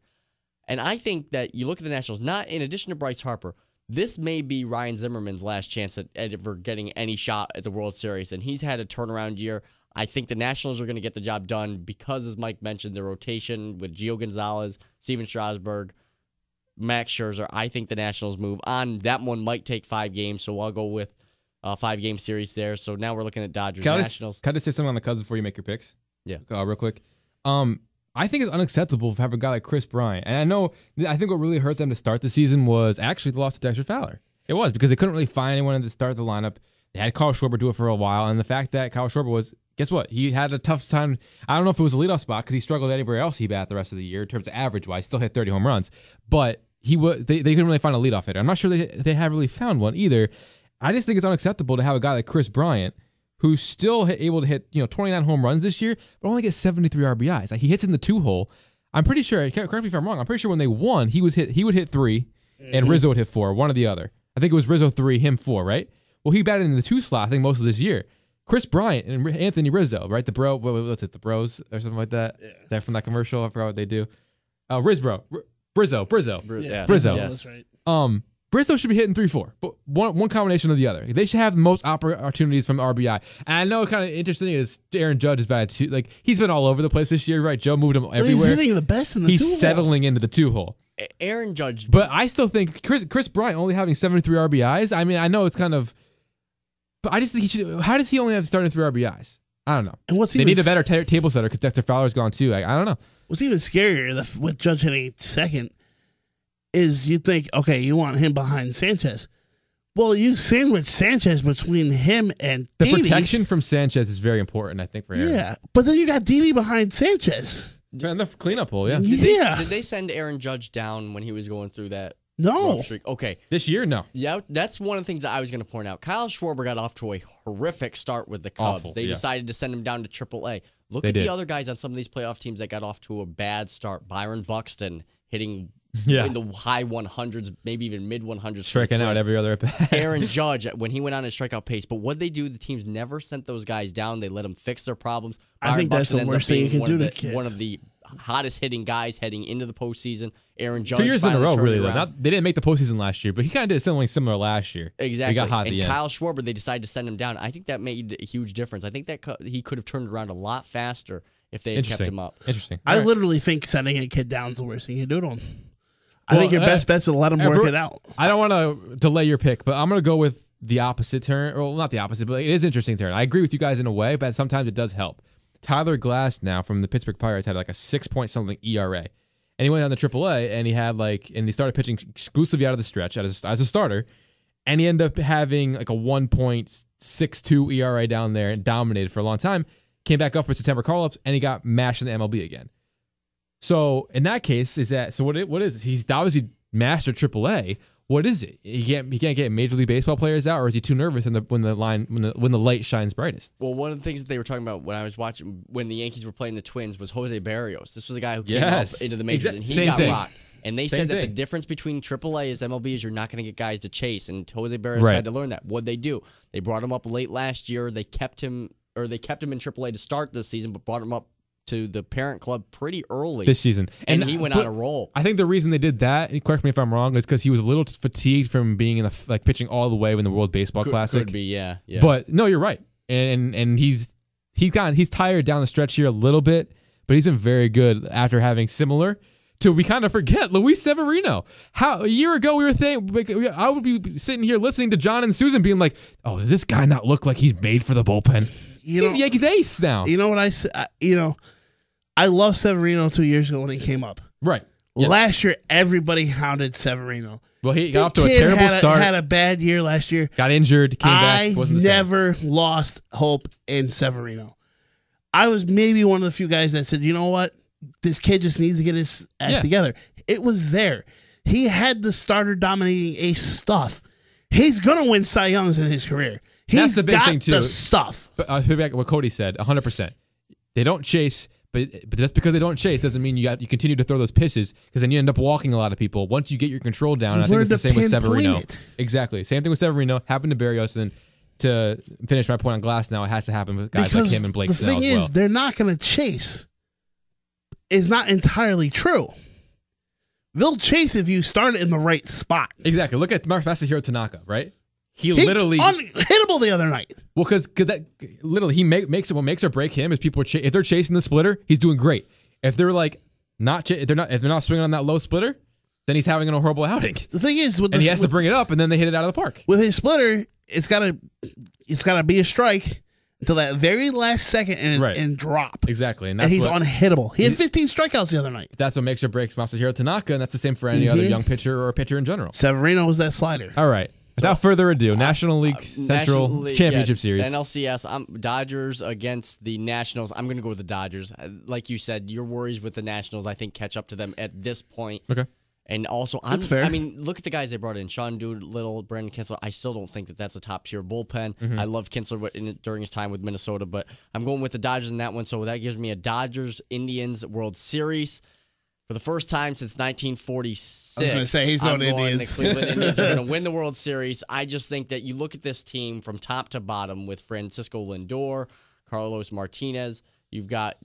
And I think that you look at the Nationals, not in addition to Bryce Harper, this may be Ryan Zimmerman's last chance at ever getting any shot at the World Series. And he's had a turnaround year. I think the Nationals are going to get the job done because, as Mike mentioned, the rotation with Gio Gonzalez, Steven Strasburg, Max Scherzer. I think the Nationals move on. That one might take 5 games, so I'll go with a 5-game series there. So now we're looking at Dodgers Nationals. Can I just say something on the Cubs before you make your picks? Yeah. Real quick. I think it's unacceptable to have a guy like Chris Bryant. And I think what really hurt them to start the season was actually the loss of Dexter Fowler. It was because they couldn't really find anyone to start the lineup. They had Kyle Schwarber do it for a while, and the fact that Kyle Schwarber was, guess what? He had a tough time. I don't know if it was a leadoff spot because he struggled anywhere else he bat the rest of the year in terms of average-wise. Still hit 30 home runs, but they couldn't really find a leadoff hitter. I'm not sure they have really found one either. I just think it's unacceptable to have a guy like Chris Bryant who's still able to hit 29 home runs this year, but only gets 73 RBIs. Like, he hits in the 2-hole. I'm pretty sure. Correct me if I'm wrong. I'm pretty sure when they won, he would hit 3, and Rizzo would hit 4, one or the other. I think it was Rizzo 3, him 4, right? Well, he batted in the 2 slot, I think, most of this year. Chris Bryant and Anthony Rizzo, right? The bro, what's it? The Bros or something like that? Yeah. That from that commercial. I forgot what they do. Brizzo. Yeah. Brizzo. That's right. Brizzo should be hitting 3-4, but one combination or the other. They should have the most opportunities from RBI. And I know kind of interesting is Aaron Judge is bad too. Like, he's been all over the place this year, right? Joe moved him everywhere. He's hitting the best in the 2-hole. He's settling into the 2-hole. Aaron Judge. But I still think Chris Bryant only having 73 RBIs. I mean, I know it's kind of, but I just think he should. How does he only have starting 3 RBIs? I don't know. And they need a better table setter because Dexter Fowler's gone too. I don't know. What's even scarier with Judge hitting second is you think, okay, you want him behind Sanchez. Well, you sandwich Sanchez between him and The Didi. protection from Sanchez is very important, I think, for Aaron. Yeah, but then you got Didi behind Sanchez. And the cleanup hole, yeah. Did they send Aaron Judge down when he was going through that No. rough streak? Okay. This year, no. Yeah, that's one of the things that I was going to point out. Kyle Schwarber got off to a horrific start with the Cubs. Awful, They yes. decided to send him down to AAA. Look They at did. the other guys on some of these playoff teams that got off to a bad start. Byron Buxton hitting Yeah. in the high 100s, maybe even mid 100s. Striking out every other at bat. Aaron Judge, when he went on his strikeout pace. But what they do, the teams never sent those guys down. They let them fix their problems. I think that's the worst thing you can do to kids. One of the hottest hitting guys heading into the postseason. Aaron Judge 2 years in a row, really. though. They didn't make the postseason last year, but he kind of did something similar last year. Exactly. He got hot at and the end. Kyle Schwarber, they decided to send him down. I think that made a huge difference. I think that he could have turned around a lot faster if they had kept him up. Interesting. I All right. literally think sending a kid down is the worst thing you can do to him. I think your best bet's to let him work it out. I don't want to delay your pick, but I'm going to go with the opposite turn. Well, not the opposite, but it is an interesting turn. I agree with you guys in a way, but sometimes it does help. Tyler Glass now from the Pittsburgh Pirates had like a 6-point-something ERA. And he went down to AAA, and he started pitching exclusively out of the stretch as a starter. And he ended up having like a 1.62 ERA down there and dominated for a long time. Came back up for September call-ups, and he got mashed in the MLB again. So in that case, what is it? He's obviously mastered AAA. What is it? He can't get Major League Baseball players out, or is he too nervous when the light shines brightest? Well, one of the things that they were talking about when I was watching when the Yankees were playing the Twins was Jose Barrios. This was a guy who came up into the majors and he got rocked. And they said that the difference between AAA is MLB is you're not going to get guys to chase, and Jose Barrios had to learn that. What'd they do? They brought him up late last year. They kept him in AAA to start this season, but brought him up to the parent club pretty early this season, and he went on a roll. I think the reason they did that, correct me if I'm wrong, is because he was a little fatigued from being in the pitching all the way in the World Baseball Classic. Could be, yeah. But no, you're right, and he's tired down the stretch here a little bit, but he's been very good after having similar. To we kind of forget Luis Severino. A year ago we were thinking I would be sitting here listening to John and Susan being like, "Oh, does this guy not look like he's made for the bullpen?" He's Yankees ace now. You know what I say? I love Severino 2 years ago when he came up. Right. Yes. Last year, everybody hounded Severino. Well, he got off to a terrible start. Had a bad year last year. Got injured. Came back. Wasn't the same. I never lost hope in Severino. I was maybe one of the few guys that said, you know what? This kid just needs to get his act together. It was there. He had the starter dominating ace stuff. He's going to win Cy Youngs in his career. He's the big got thing too. The stuff. But I'll put back what Cody said, 100%. They don't chase, but just because they don't chase doesn't mean you continue to throw those pitches, because then you end up walking a lot of people once you get your control down. I think it's the same with Severino. Exactly. Same thing with Severino. Happened to Barrios, and then to finish my point on Glass now, it has to happen with guys like him and Blake Snell as well. The thing is, they're not going to chase. Is not entirely true. They'll chase if you start in the right spot. Exactly. Look at Masahiro Tanaka, right? He literally unhittable the other night. Well, because that literally he makes it. What makes or break him is people if they're chasing the splitter, he's doing great. If they're like if they're not swinging on that low splitter, then he's having a horrible outing. The thing is, he has to bring it up, and then they hit it out of the park. With his splitter, it's gotta be a strike until that very last second and drop. Exactly, and he's unhittable. He had 15 strikeouts the other night. That's what makes or breaks Masahiro Tanaka, and that's the same for any other young pitcher or pitcher in general. Severino was that slider. All right. Without further ado, National League Central Championship Series. NLCS, Dodgers against the Nationals. I'm going to go with the Dodgers. Like you said, your worries with the Nationals, I think, catch up to them at this point. Okay. And also, that's fair. I mean, look at the guys they brought in. Sean Doolittle, Brandon Kinsler. I still don't think that's a top-tier bullpen. Mm-hmm. I love Kinsler during his time with Minnesota, but I'm going with the Dodgers in that one, so that gives me a Dodgers-Indians World Series. For the first time since 1946, I was going to say, he's going to Indians. The Cleveland Indians are going to win the World Series. I just think that you look at this team from top to bottom with Francisco Lindor, Carlos Martinez. You've got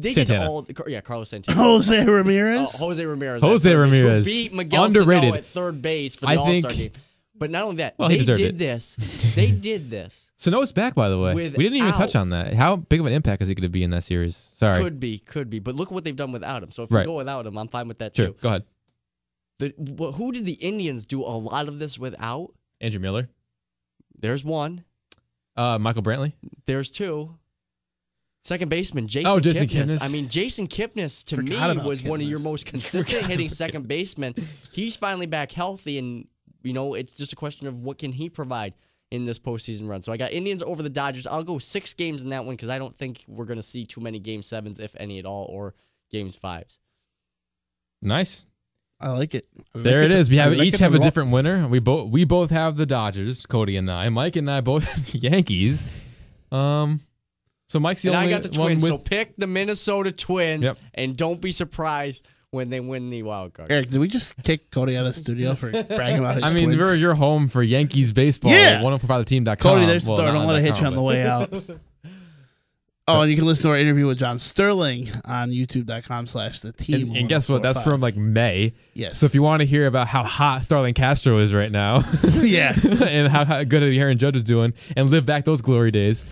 Carlos Santana. Jose Ramirez. Jose Ramirez. Who beat Miguel underrated Sano at third base for the All-Star game. But not only that, well, they did this. Sano's back, by the way. We didn't even touch on that. How big of an impact is he going to be in that series? Sorry. Could be. But look at what they've done without him. So if you go without him, I'm fine with that too. Go ahead. Who did the Indians do a lot of this without? Andrew Miller. There's one. Michael Brantley. There's two. Second baseman, Jason Kipnis. I mean, Jason Kipnis, to me, was one of your most consistent hitting second basemen. He's finally back healthy, and it's just a question of what can he provide in this postseason run. So I got Indians over the Dodgers. I'll go 6 games in that one because I don't think we're going to see too many Game 7s, if any at all, or Games 5s. Nice. I like it. There it is. We each have a different winner. We both have the Dodgers, Cody and I. Mike and I both have the Yankees. So Mike's the only one. I got the Twins, so pick the Minnesota Twins, and don't be surprised when they win the wild card. Eric, did we just kick Cody out of the studio for bragging about his Twins? You're home for Yankees baseball. Yeah. 1045theteam.com. Cody, there's the door. Don't let it hit you on the way out. Oh, and you can listen to our interview with John Sterling on youtube.com/theteam. And guess what? That's from May. Yes. So if you want to hear about how hot Starling Castro is right now, yeah, and how good Aaron Judge is doing, and live back those glory days,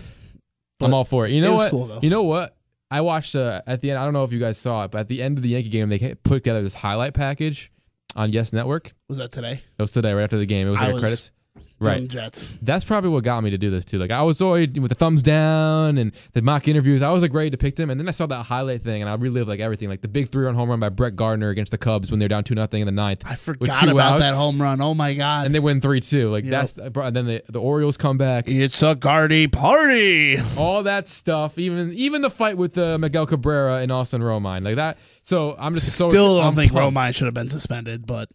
I'm all for it. You know what? Cool, though. You know what? I watched at the end. I don't know if you guys saw it, but at the end of the Yankee game, they put together this highlight package on Yes Network. Was that today? It was today, right after the game. It was credits. Right. Jets. That's probably what got me to do this too. I was already with the thumbs down and the mock interviews. I was ready to pick them, and then I saw that highlight thing, and I relived everything, the big 3-run home run by Brett Gardner against the Cubs when they're down 2-0 in the ninth. I forgot about that home run. Oh my god! And they win 3-2. That's. And then the Orioles come back. It's a Gardy party. All that stuff. Even the fight with Miguel Cabrera and Austin Romine that. So I'm just still don't think Romine should have been suspended, but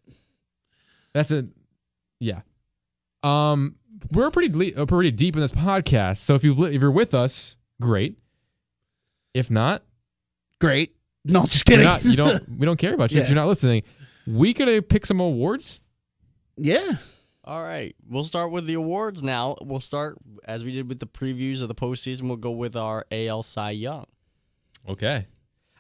that's yeah. We're pretty deep in this podcast, so if you're with us, great. If not, great. No, just kidding. We don't care about you. If you're not listening, we could pick some awards. Yeah. All right. We'll start with the awards now. We'll start as we did with the previews of the postseason. We'll go with our AL Cy Young. Okay.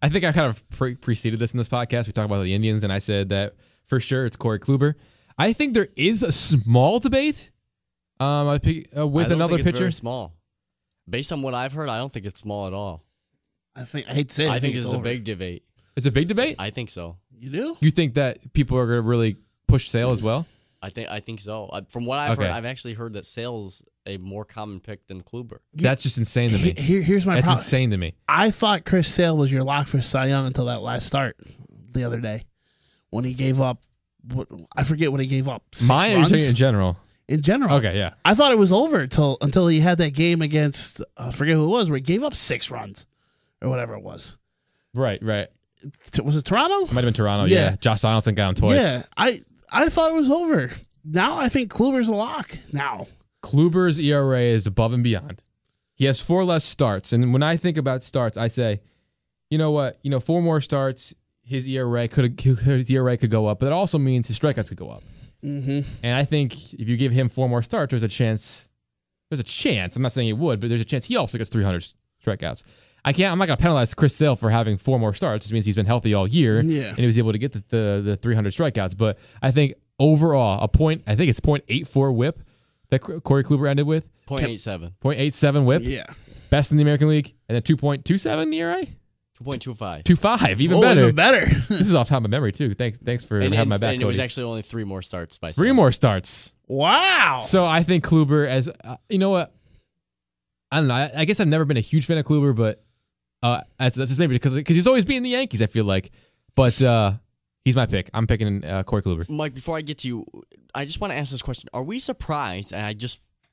I think I kind of preceded this in this podcast. We talked about the Indians, and I said that for sure it's Corey Kluber. I think there is a small debate with another pitcher. It's very small. Based on what I've heard, I don't think it's small at all. I hate to say it. I think this is a big debate. It's a big debate? I think so. You do? You think that people are going to really push Sale as well? I think so. From what I've heard, I've actually heard that Sale's a more common pick than Kluber. That's just insane to me. Here's my problem. That's insane to me. I thought Chris Sale was your lock for Cy Young until that last start the other day when he gave up. I forget what he gave up. 6 Mine runs? Or in general? In general. Okay, yeah. I thought it was over until he had that game against, I forget who it was, where he gave up 6 runs or whatever it was. Right. Was it Toronto? It might have been Toronto, yeah. Josh Donaldson got him twice. Yeah, I thought it was over. Now I think Kluber's a lock. Now. Kluber's ERA is above and beyond. He has 4 less starts. And when I think about starts, I say, you know what? 4 more starts, his ERA could go up, but it also means his strikeouts could go up. Mm-hmm. And I think if you give him 4 more starts, there's a chance. I'm not saying he would, but there's a chance he also gets 300 strikeouts. I'm not going to penalize Chris Sale for having 4 more starts. It just means he's been healthy all year, and he was able to get the 300 strikeouts. But I think overall, I think it's .84 WHIP that Corey Kluber ended with. 0.87. 0.87 WHIP. Yeah. Best in the American League, and then 2.27 ERA. 2.25. 2.5, even better. Even better. This is off top of memory too. Thanks for having my back. And it was actually only 3 more starts by 3 more starts. Wow. So I think Kluber, as you know what, I don't know. I guess I've never been a huge fan of Kluber, but that's just maybe because he's always beating the Yankees. I feel like, but he's my pick. I'm picking Corey Kluber. Mike, before I get to you, I just want to ask this question: are we surprised? And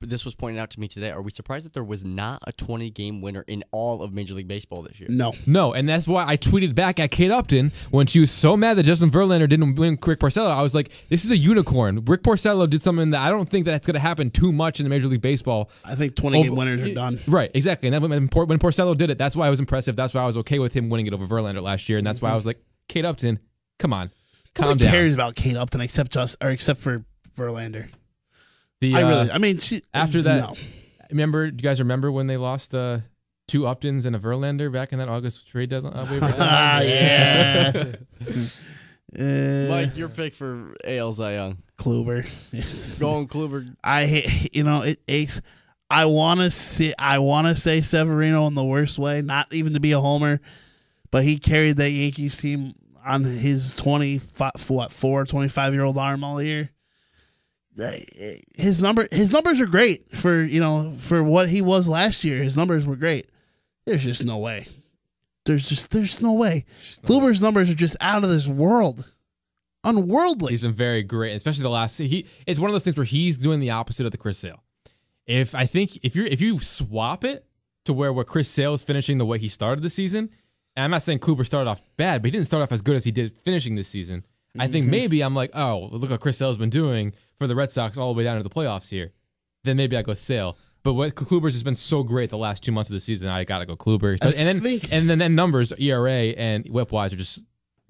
this was pointed out to me today. Are we surprised that there was not a 20-game winner in all of Major League Baseball this year? No, and that's why I tweeted back at Kate Upton when she was so mad that Justin Verlander didn't win Rick Porcello. I was like, this is a unicorn. Rick Porcello did something that I don't think that's going to happen too much in the Major League Baseball. I think 20-game winners are done. Right, exactly. And when Porcello did it, that's why I was impressive. That's why I was okay with him winning it over Verlander last year, and that's why I was like, Kate Upton, come on, calm down. Who cares about Kate Upton except for Verlander? After that, no. Do you guys remember when they lost 2 Uptons and a Verlander back in that August trade deadline? Yeah. Mike, your pick for AL Cy Young. Kluber. Going Kluber. I hate, it aches. I want to say Severino in the worst way, not even to be a homer, but he carried that Yankees team on his 25-year-old arm all year. His numbers are great for what he was last year. His numbers were great. There's just no way. There's no way. Kluber's numbers are just out of this world. unworldly. He's been very great, especially the last. It's one of those things where he's doing the opposite of the Chris Sale. If you swap it to where Chris Sale is finishing the way he started the season, and I'm not saying Kluber started off bad, but he didn't start off as good as he did finishing this season. I think maybe I'm like, oh, look what Chris Sale's been doing for the Red Sox all the way down to the playoffs here. Then maybe I go Sale. But what Kluber's has been so great the last 2 months of the season, I gotta go Kluber. And then numbers, ERA and whip wise are just.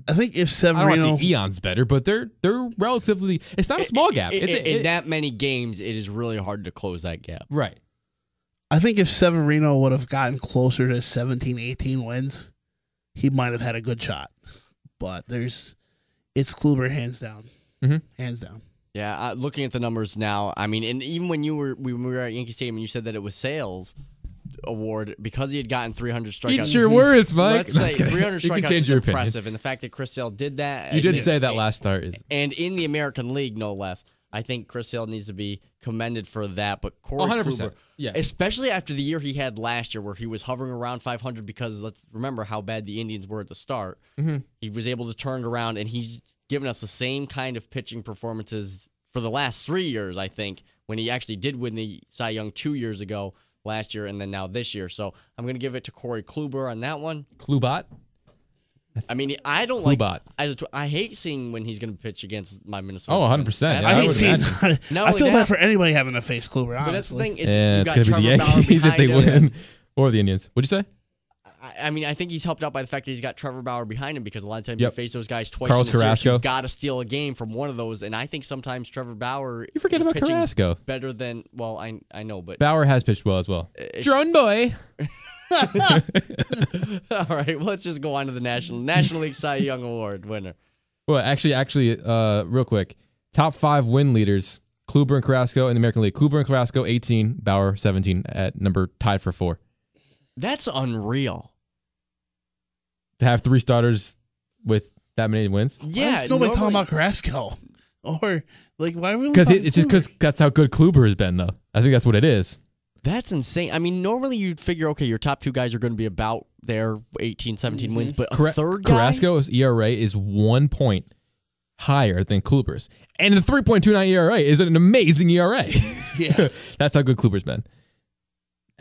I think if Severino, I don't want to say eons better, but they're relatively. It's not a small gap. In that many games, it is really hard to close that gap. Right. I think if Severino would have gotten closer to 17, 18 wins, he might have had a good shot. But it's Kluber hands down. Mm-hmm. Hands down. Yeah, looking at the numbers now, I mean, and even when we were at Yankee Stadium and you said that it was Sale's award because he had gotten 300 strikeouts. Eat your words, Mike. Let's say 300 strikeouts is impressive, and the fact that Chris Sale did that. You did say that last start is. And in the American League, no less. I think Chris Sale needs to be commended for that, but Corey 100%. Kluber, yes. especially after the year he had last year where he was hovering around 500 because let's remember how bad the Indians were at the start. Mm-hmm. He was able to turn it around, and he's given us the same kind of pitching performances for the last 3 years, I think, when he actually did win the Cy Young 2 years ago, last year, and then now this year. So I'm going to give it to Corey Kluber on that one. Klubot? I mean, I don't Klubot. I hate seeing when he's going to pitch against my Minnesota. Oh, 100%. Yeah, I hate seeing. I feel that, bad for anybody having to face Kluber. Honestly. But that's the thing is, yeah, you it's got going to be the Trevor Bauer Yankees if they behind him. win. Or the Indians. What'd you say? I mean, I think he's helped out by the fact that he's got Trevor Bauer behind him because a lot of times Yep. you face those guys twice Carlos in the series. Carrasco. You've got to steal a game from one of those, and I think sometimes Trevor Bauer You forget is about pitching Carrasco. better than, well, I know, but... Bauer has pitched well as well. Drone boy. All right, well, let's just go on to the National League Cy Young Award winner. Well, actually, real quick. Top 5 win leaders. Kluber and Carrasco in the American League. Kluber and Carrasco, 18. Bauer, 17 at number tied for 4. That's unreal. To have 3 starters with that many wins? Yeah, Why is nobody talking about Carrasco? Or, like, why are we Because it's just because that's how good Kluber has been, though. I think that's what it is. That's insane. I mean, normally you'd figure, okay, your top 2 guys are going to be about their 18, 17 wins, but a third guy? Carrasco's ERA is 1 point higher than Kluber's. And the 3.29 ERA is an amazing ERA. Yeah. That's how good Kluber's been.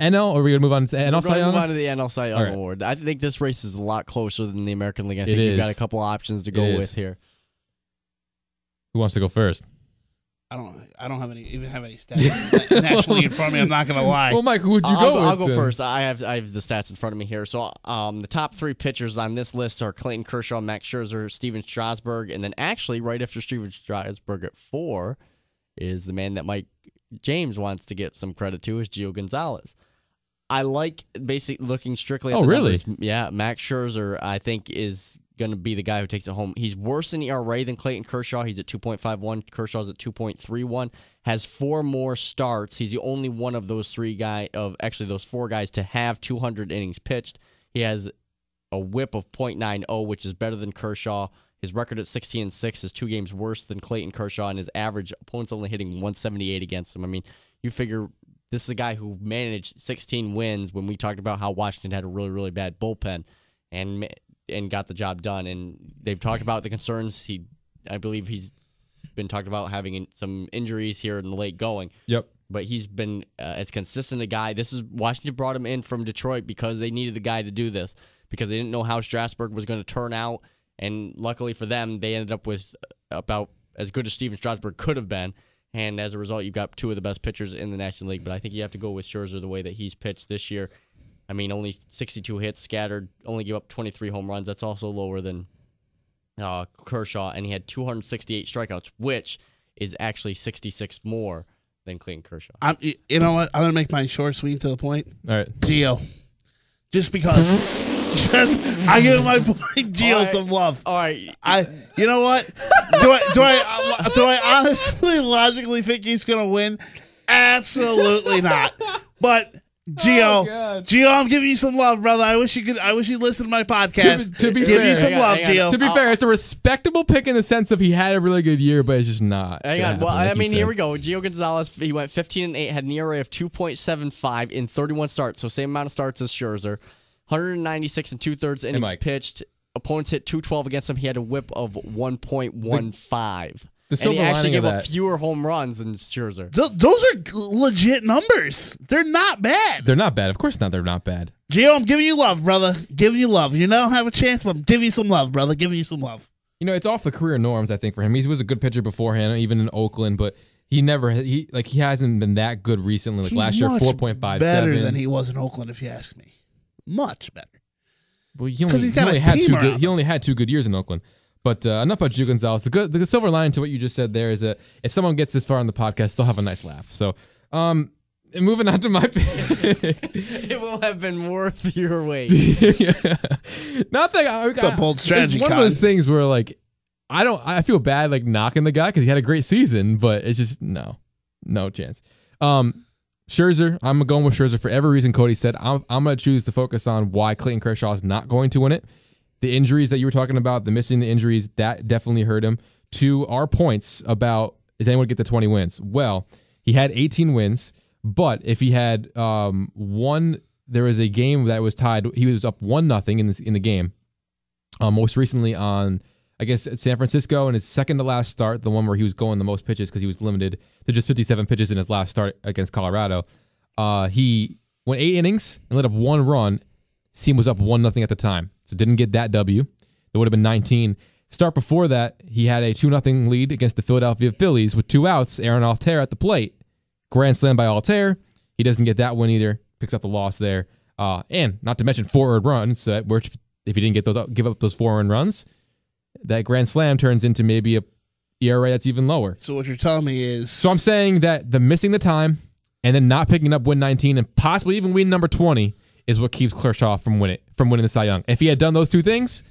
NL, or are we going to move on to NL Cy Young? Move on to the NL Cy Young All right. Award. I think this race is a lot closer than the American League. I think It you've is. got a couple options to go It with is. here. Who wants to go first? I don't have any stats nationally in front of me. I'm not gonna lie. Well, Mike, who would you go with? I'll go then? first. I have the stats in front of me here. So the top 3 pitchers on this list are Clayton Kershaw, Max Scherzer, Steven Strasburg, and then actually right after Steven Strasburg at 4 is the man that Mike James wants to get some credit to is Gio Gonzalez. I like basically looking strictly at the really? numbers. Yeah, Max Scherzer I think is going to be the guy who takes it home. He's worse in ERA than Clayton Kershaw. He's at 2.51. Kershaw's at 2.31. Has 4 more starts. He's the only one of those 4 guys to have 200 innings pitched. He has a whip of .90, which is better than Kershaw. His record at 16-6 is 2 games worse than Clayton Kershaw, and his average opponent's only hitting 178 against him. I mean, you figure this is a guy who managed 16 wins when we talked about how Washington had a really, really bad bullpen and got the job done. And they've talked about the concerns. I believe he's been talked about having some injuries here in the late going. Yep. But he's been as consistent a guy. Washington brought him in from Detroit because they needed a guy to do this because they didn't know how Strasburg was going to turn out. And luckily for them, they ended up with about as good as Steven Strasburg could have been. And as a result, you've got 2 of the best pitchers in the National League. But I think you have to go with Scherzer the way that he's pitched this year. I mean, only 62 hits scattered, only gave up 23 home runs. That's also lower than Kershaw. And he had 268 strikeouts, which is actually 66 more than Clayton Kershaw. You know what? I'm going to make mine short, sweet, and to the point. All right. Gio. Just because. I give my boy Gio some love. All right. You know what? Do I honestly logically think he's gonna win? Absolutely not. But Gio, I'm giving you some love, brother. I wish you listened to my podcast. To be give fair, you some love, Gio. To be fair, it's a respectable pick in the sense of he had a really good year, but it's just not. Hang on. Well, I mean, here we go. Gio Gonzalez, he went 15-8, had an ERA of 2.75 in 31 starts, so same amount of starts as Scherzer. 196 and 2/3 innings pitched. opponents hit 212 against him, he had a whip of 1.15. The silver and he actually lining of gave up that- fewer home runs than Scherzer. Those are legit numbers. They're not bad. They're not bad. Of course not. They're not bad. Gio, I'm giving you love, brother. Giving you love. You don't have a chance, but I'm giving you some love, brother. Giving you some love. You know, it's off the career norms, I think, for him. He was a good pitcher beforehand, even in Oakland, but he hasn't been that good recently. Like He's last year, much 4.57. better than he was in Oakland, if you ask me. Much better. Well, he 'Cause only, he's got he only a had team two around good. He him. only had 2 good years in Oakland. But enough about Gio Gonzalez. The silver lining to what you just said there is that if someone gets this far on the podcast, they'll have a nice laugh. So, moving on to my pick. It will have been worth your wait. Not that It's a bold strategy, It's one of those things where like I feel bad like knocking the guy because he had a great season, but it's just no chance. Scherzer, I'm going with Scherzer for every reason Cody said. I'm going to choose to focus on why Clayton Kershaw is not going to win it. The injuries that you were talking about, the injuries, that definitely hurt him. To our points about, is anyone get to 20 wins? Well, he had 18 wins, but if he had there was a game that was tied. He was up 1-0 in the game. Most recently on, I guess, San Francisco in his second to last start, the one where he was going the most pitches because he was limited to just 57 pitches in his last start against Colorado. He went 8 innings and let up 1 run. Team was up 1-0 at the time, so didn't get that W. There would have been 19. Start before that, he had a 2-0 lead against the Philadelphia Phillies with 2 outs. Aaron Altair at the plate. Grand slam by Altair. He doesn't get that one either. Picks up the loss there. And not to mention 4 earned runs, which if he didn't give up those 4 earned runs, that grand slam turns into maybe a ERA that's even lower. So what you're telling me is... So I'm saying that the missing the time and then not picking up win 19 and possibly even win number 20 is what keeps Kershaw from winning the Cy Young. If he had done those 2 things,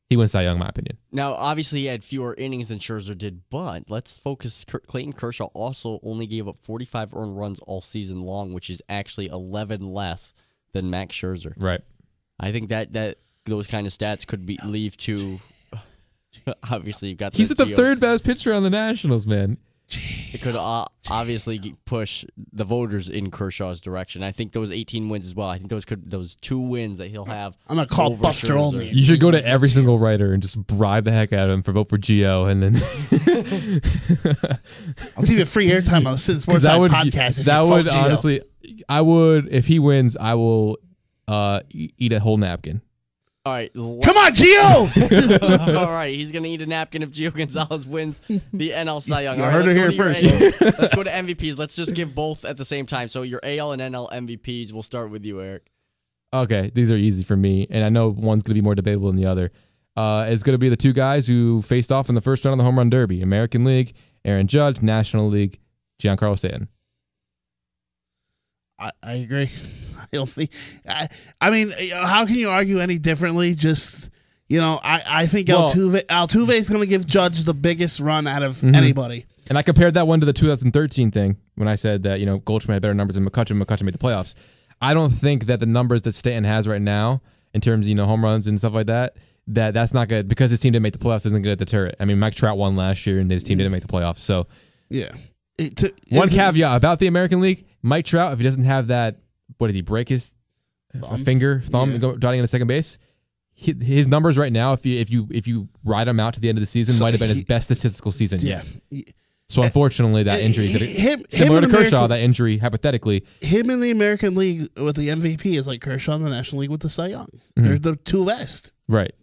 he wins Cy Young, in my opinion. Now, obviously, he had fewer innings than Scherzer did, but let's focus. Clayton Kershaw also only gave up 45 earned runs all season long, which is actually 11 less than Max Scherzer. Right. I think that those kind of stats could leave to. Obviously, you've got. He's the 3rd best pitcher on the Nationals, man. It could obviously push the voters in Kershaw's direction. I think those 18 wins as well. I think those 2 wins that he'll have. I'm gonna call over Buster Scherzer. Olney. You should go to every single writer and just bribe the heck out of him for vote for Gio, and then I'll give you free airtime on the Sittin Sportside podcast. That would honestly, I would if he wins, I will eat a whole napkin. All right. Come on, Gio! All right, he's going to eat a napkin if Gio Gonzalez wins the NL Cy Young. You All heard right, it here let's first. let's go to MVPs. Let's just give both at the same time. So your AL and NL MVPs. We'll start with you, Eric. Okay, these are easy for me, and I know one's going to be more debatable than the other. It's going to be the 2 guys who faced off in the first round of the Home Run Derby. American League, Aaron Judge. National League, Giancarlo Stanton. I agree. I mean, how can you argue any differently? Just, I think Altuve is going to give Judge the biggest run out of anybody. And I compared that one to the 2013 thing when I said that, Goldschmidt had better numbers than McCutcheon. McCutcheon made the playoffs. I don't think that the numbers that Stanton has right now in terms of, home runs and stuff like that's not good because his team didn't make the playoffs isn't going to deter it. I mean, Mike Trout won last year and his team didn't make the playoffs. So, yeah. One caveat about the American League, Mike Trout, if he doesn't have that, what did he break his thumb dotting into second base? His numbers right now, if you ride him out to the end of the season, might have been his best statistical season yet. So unfortunately, that injury is similar to Kershaw. That injury, hypothetically, him in the American League with the MVP is like Kershaw in the National League with the Cy Young. They're the 2 best. Right.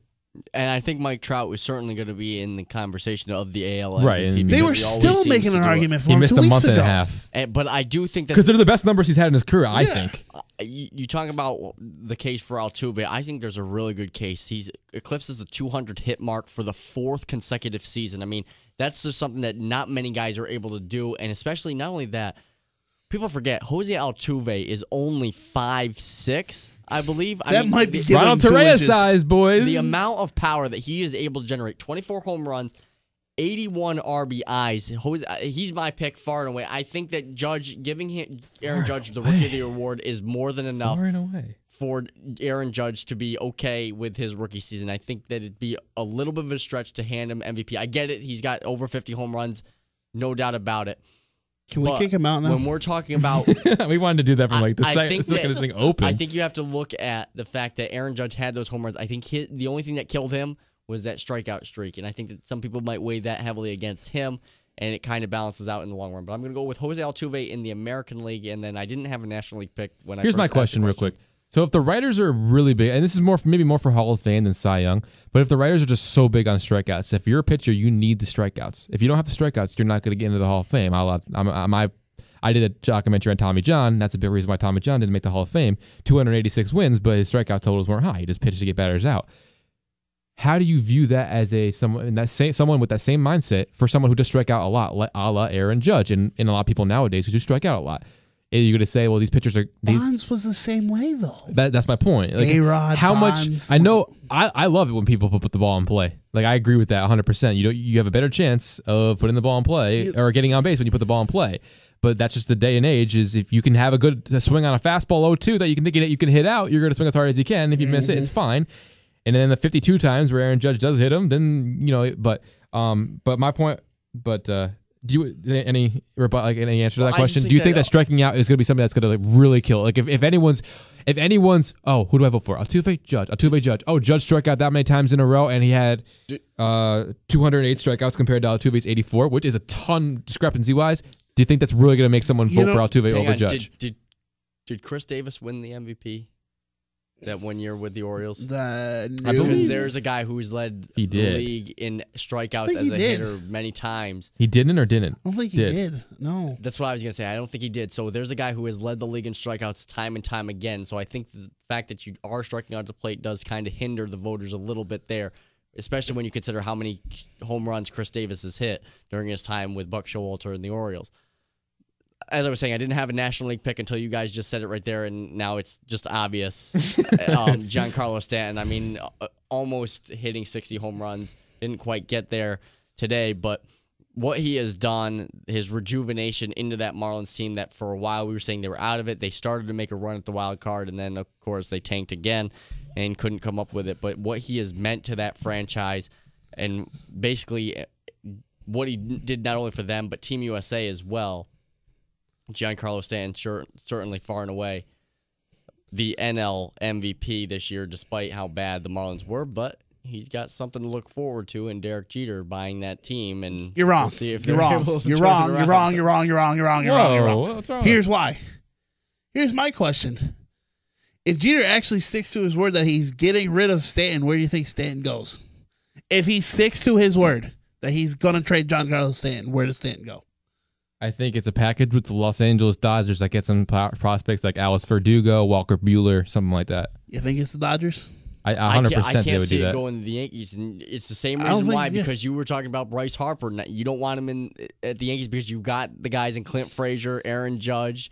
And I think Mike Trout was certainly going to be in the conversation of the AL MVP. Right. They were still making an argument for him. He missed 2 a weeks month ago. and a half. But I do think that because they're the best numbers he's had in his career. I think. You talk about the case for Altuve. I think there's a really good case. He's eclipses the 200 hit mark for the 4th consecutive season. I mean, that's just something that not many guys are able to do, and especially not only that, people forget Jose Altuve is only 5'6". I believe. That might be giving Ronald Torreyra size, boys. The amount of power that he is able to generate: 24 home runs, 81 RBIs. He's my pick far and away. I think that giving Aaron Judge the Rookie of the Year award is more than enough for Aaron Judge to be okay with his rookie season. I think that it'd be a little bit of a stretch to hand him MVP. I get it. He's got over 50 home runs, no doubt about it. Can we kick him out now? When we're talking about, we wanted to do that from like the second this thing open. I think you have to look at the fact that Aaron Judge had those home runs. I think the only thing that killed him was that strikeout streak, and I think that some people might weigh that heavily against him, and it kind of balances out in the long run. But I'm going to go with Jose Altuve in the American League, and then I didn't have a National League pick when Here's my question real quick. So if the writers are really big, and this is maybe more for Hall of Fame than Cy Young, but if the writers are just so big on strikeouts, if you're a pitcher, you need the strikeouts. If you don't have the strikeouts, you're not going to get into the Hall of Fame. I did a documentary on Tommy John. That's a big reason why Tommy John didn't make the Hall of Fame. 286 wins, but his strikeout totals weren't high. He just pitched to get batters out. How do you view that as someone with that same mindset for someone who does strike out a lot, a la Aaron Judge, and a lot of people nowadays who do strike out a lot? Are you going to say, well, these pitchers are... Bonds was the same way, though. That's my point. Like, A-Rod, how Bonds, much... I know... I love it when people put the ball in play. Like, I agree with that 100%. You have a better chance of putting the ball in play or getting on base when you put the ball in play. But that's just the day and age, is if you can have a good swing on a fastball 0-2 that you can hit out, you're going to swing as hard as you can. If you miss it, it's fine. And then the 52 times where Aaron Judge does hit him, then, but my point, do you any answer to that question? Do you think that striking out is going to be something that's going to really kill? Like if anyone's, who do I vote for? Altuve, Judge. Oh, Judge struck out that many times in a row, and he had 208 strikeouts compared to Altuve's 84, which is a ton discrepancy wise. Do you think that's really going to make someone vote for Altuve over Judge? Did Chris Davis win the MVP that 1 year with the Orioles? I believe there's a guy who's led the league in strikeouts as a hitter many times. He didn't or didn't? I don't think he did. No. That's what I was going to say. I don't think he did. So there's a guy who has led the league in strikeouts time and time again. So I think the fact that you are striking out at the plate does kind of hinder the voters a little bit there, especially when you consider how many home runs Chris Davis has hit during his time with Buck Showalter and the Orioles. As I was saying, I didn't have a National League pick until you guys just said it right there, and now it's just obvious. Giancarlo Stanton, I mean, almost hitting 60 home runs. Didn't quite get there today, but what he has done, his rejuvenation into that Marlins team that for a while we were saying they were out of it. They started to make a run at the wild card, and then, of course, they tanked again and couldn't come up with it. But what he has meant to that franchise, and basically what he did not only for them, but Team USA as well, Giancarlo Stanton certainly far and away the NL MVP this year, despite how bad the Marlins were. But he's got something to look forward to in Derek Jeter buying that team. And you're wrong. We'll see if you're wrong. You're wrong. What's wrong? Here's why. Here's my question. If Jeter actually sticks to his word that he's getting rid of Stanton, where do you think Stanton goes? If he sticks to his word that he's going to trade Giancarlo Stanton, where does Stanton go? I think it's a package with the Los Angeles Dodgers that gets some prospects like Alice Verdugo, Walker Buehler, something like that. You think it's the Dodgers? I 100% I they can't would see do it that. going to the Yankees, and it's the same reason why. Because you were talking about Bryce Harper. You don't want him at the Yankees because you got the guys in Clint Frazier, Aaron Judge.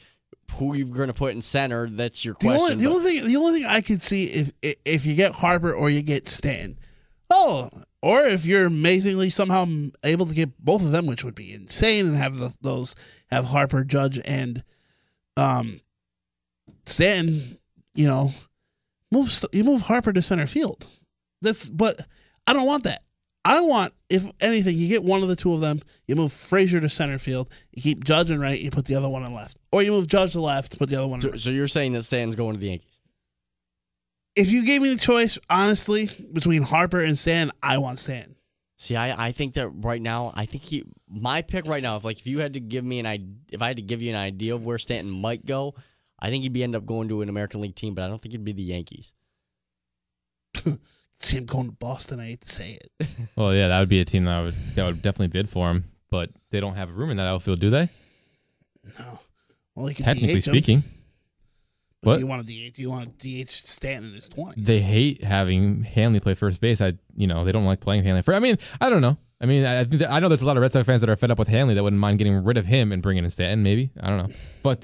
Who you're going to put in center? That's your question. The only thing I could see if you get Harper or you get Stanton, or if you're amazingly somehow able to get both of them, which would be insane, and have Harper, Judge, and Stanton, move Harper to center field. But I don't want that. I want, if anything, you get one of the two of them, you move Frazier to center field, you keep Judge in right, you put the other one in left. Or you move Judge to left, put the other one in right. So you're saying that Stanton's going to the Yankees? If you gave me the choice, honestly, between Harper and Stanton, I want Stanton. See, I think that right now, my pick right now, if you had to give me if I had to give you an idea of where Stanton might go, I think he'd end up going to an American League team, but I don't think it'd be the Yankees. See him going to Boston, I hate to say it. Well, yeah, that would be a team that would definitely bid for him, but they don't have room in that outfield, do they? No. Well, he could technically DH him. speaking. But you want to DH? You want to DH Stanton in his 20s? They hate having Hanley play first base. They don't like playing Hanley. I don't know. I know there's a lot of Red Sox fans that are fed up with Hanley that wouldn't mind getting rid of him and bringing in Stanton. Maybe, I don't know. But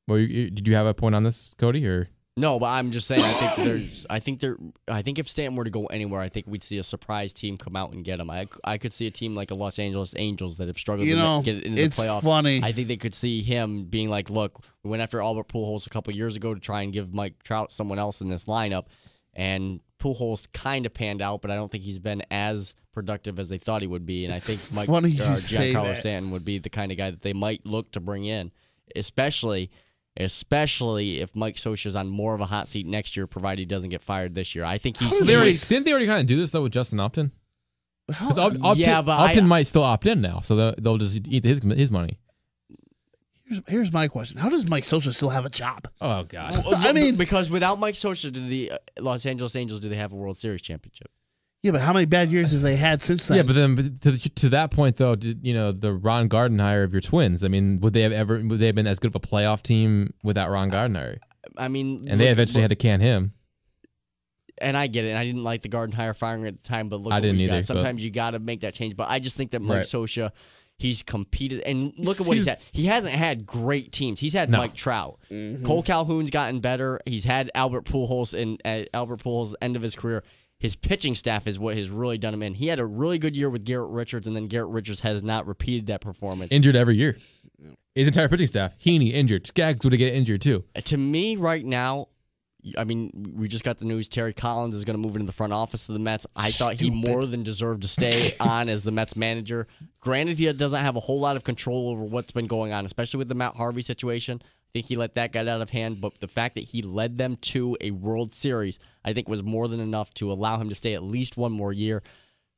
did you have a point on this, Cody? Or no? But I'm just saying. I think if Stanton were to go anywhere, I think we'd see a surprise team come out and get him. I could see a team like a Los Angeles Angels that have struggled to get into the playoffs. It's funny. I think they could see him being like, "Look, we went after Albert Pujols a couple years ago to try and give Mike Trout someone else in this lineup, and Pujols kind of panned out, but I don't think he's been as productive as they thought he would be. And I think funny you say Giancarlo that. Stanton would be the kind of guy that they might look to bring in, especially if Mike Scioscia's on more of a hot seat next year, provided he doesn't get fired this year. I think he's didn't they already kind of do this though with Justin Upton? Because Upton might still opt in now, so they'll just eat his money. Here's my question: how does Mike Scioscia still have a job? Oh God! I mean, because without Mike Scioscia, do the Los Angeles Angels have a World Series championship? Yeah, but how many bad years have they had since then? Yeah, but then to that point though, the Ron Gardenhire of your Twins? I mean, would they have been as good of a playoff team without Ron Gardenhire? I mean, and they eventually had to can him. And I get it. And I didn't like the Gardenhire firing at the time, but look, I didn't either. Sometimes you got to make that change. But I just think that Mike Scioscia, he's competed, and look at what he's had. He hasn't had great teams. He's had Mike Trout. Mm-hmm. Cole Calhoun's gotten better. He's had Albert Pujols Albert Pujols' end of his career. His pitching staff is what has really done him in. He had a really good year with Garrett Richards, and then Garrett Richards has not repeated that performance. Injured every year. His entire pitching staff. Heaney injured. Skaggs would get injured too. To me, right now, I mean, we just got the news Terry Collins is going to move into the front office of the Mets. I thought he more than deserved to stay on as the Mets manager. Granted, he doesn't have a whole lot of control over what's been going on, especially with the Matt Harvey situation. I think he let that get out of hand, but the fact that he led them to a World Series, I think was more than enough to allow him to stay at least one more year.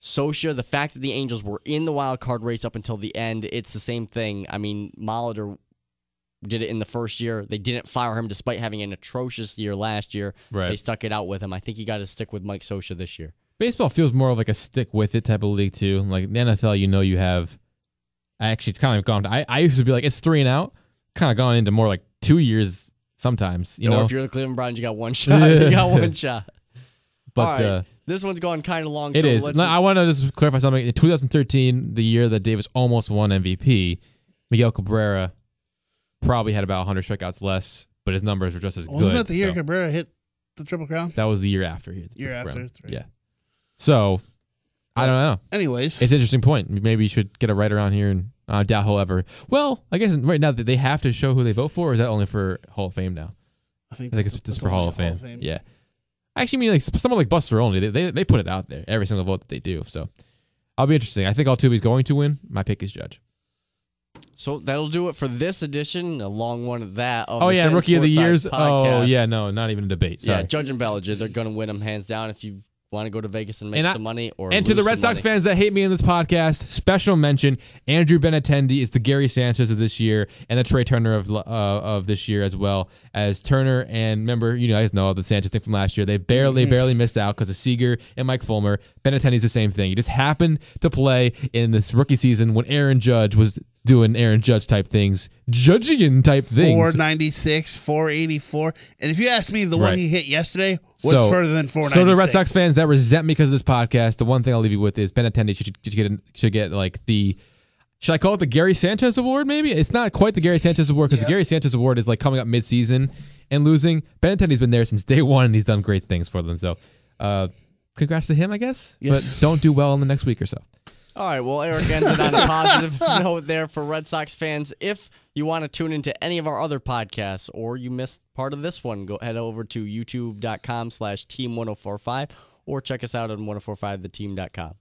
Scioscia, the fact that the Angels were in the wild card race up until the end, it's the same thing. I mean, Molitor did it in the first year. They didn't fire him despite having an atrocious year last year. Right. They stuck it out with him. I think you got to stick with Mike Scioscia this year. Baseball feels more of like a stick with it type of league too. Like the NFL, you have. Actually, it's kind of gone. I used to be like it's 3 and out. Kind of gone into more like 2 years sometimes. You know, if you're the Cleveland Browns, you got one shot. You got one shot. But all right. This one's going kind of long. It is. I want to just clarify something. In 2013, the year that Davis almost won MVP, Miguel Cabrera probably had about 100 strikeouts less, but his numbers were just as good. Wasn't that the year Cabrera hit the Triple Crown? That was the year after. That's right. Yeah. So, I don't know. Anyways. It's an interesting point. Maybe you should get a writer on here and doubt he'll ever. Well, I guess right now that they have to show who they vote for, or is that only for Hall of Fame now? I think it's just for Hall of Fame. Yeah. I actually mean like someone like Buster Olney. They put it out there, every single vote that they do. So, I'll be interesting. I think Altuve's going to win. My pick is Judge. So that'll do it for this edition, a long one of that. Of the Sittin Rookie of the Sportside Years. podcast. Oh, yeah, no, not even a debate. Sorry. Yeah, Judge and Bellinger, they're going to win them hands down if you want to go to Vegas and make some money. And to the Red Sox fans that hate me in this podcast, special mention, Andrew Benintendi is the Gary Sanchez of this year and the Trey Turner of this year as well. As Turner and remember, you guys know the Sanchez thing from last year. They barely missed out because of Seager and Mike Fulmer. Benintendi's the same thing. He just happened to play in this rookie season when Aaron Judge was doing Aaron Judge type things, judging type things. 496, 484. And if you ask me, the one he hit yesterday was further than 496. So to Red Sox fans that resent me because of this podcast, the one thing I'll leave you with is Benintendi should get like the, should I call it the Gary Sanchez Award maybe? It's not quite the Gary Sanchez Award because the Gary Sanchez Award is like coming up mid-season and losing. Benintendi's been there since day one and he's done great things for them. So congrats to him, I guess. Yes. But don't do well in the next week or so. All right, well, Eric ends it on a positive note there for Red Sox fans. If you want to tune into any of our other podcasts or you missed part of this one, go head over to youtube.com/team1045 or check us out on 1045theteam.com.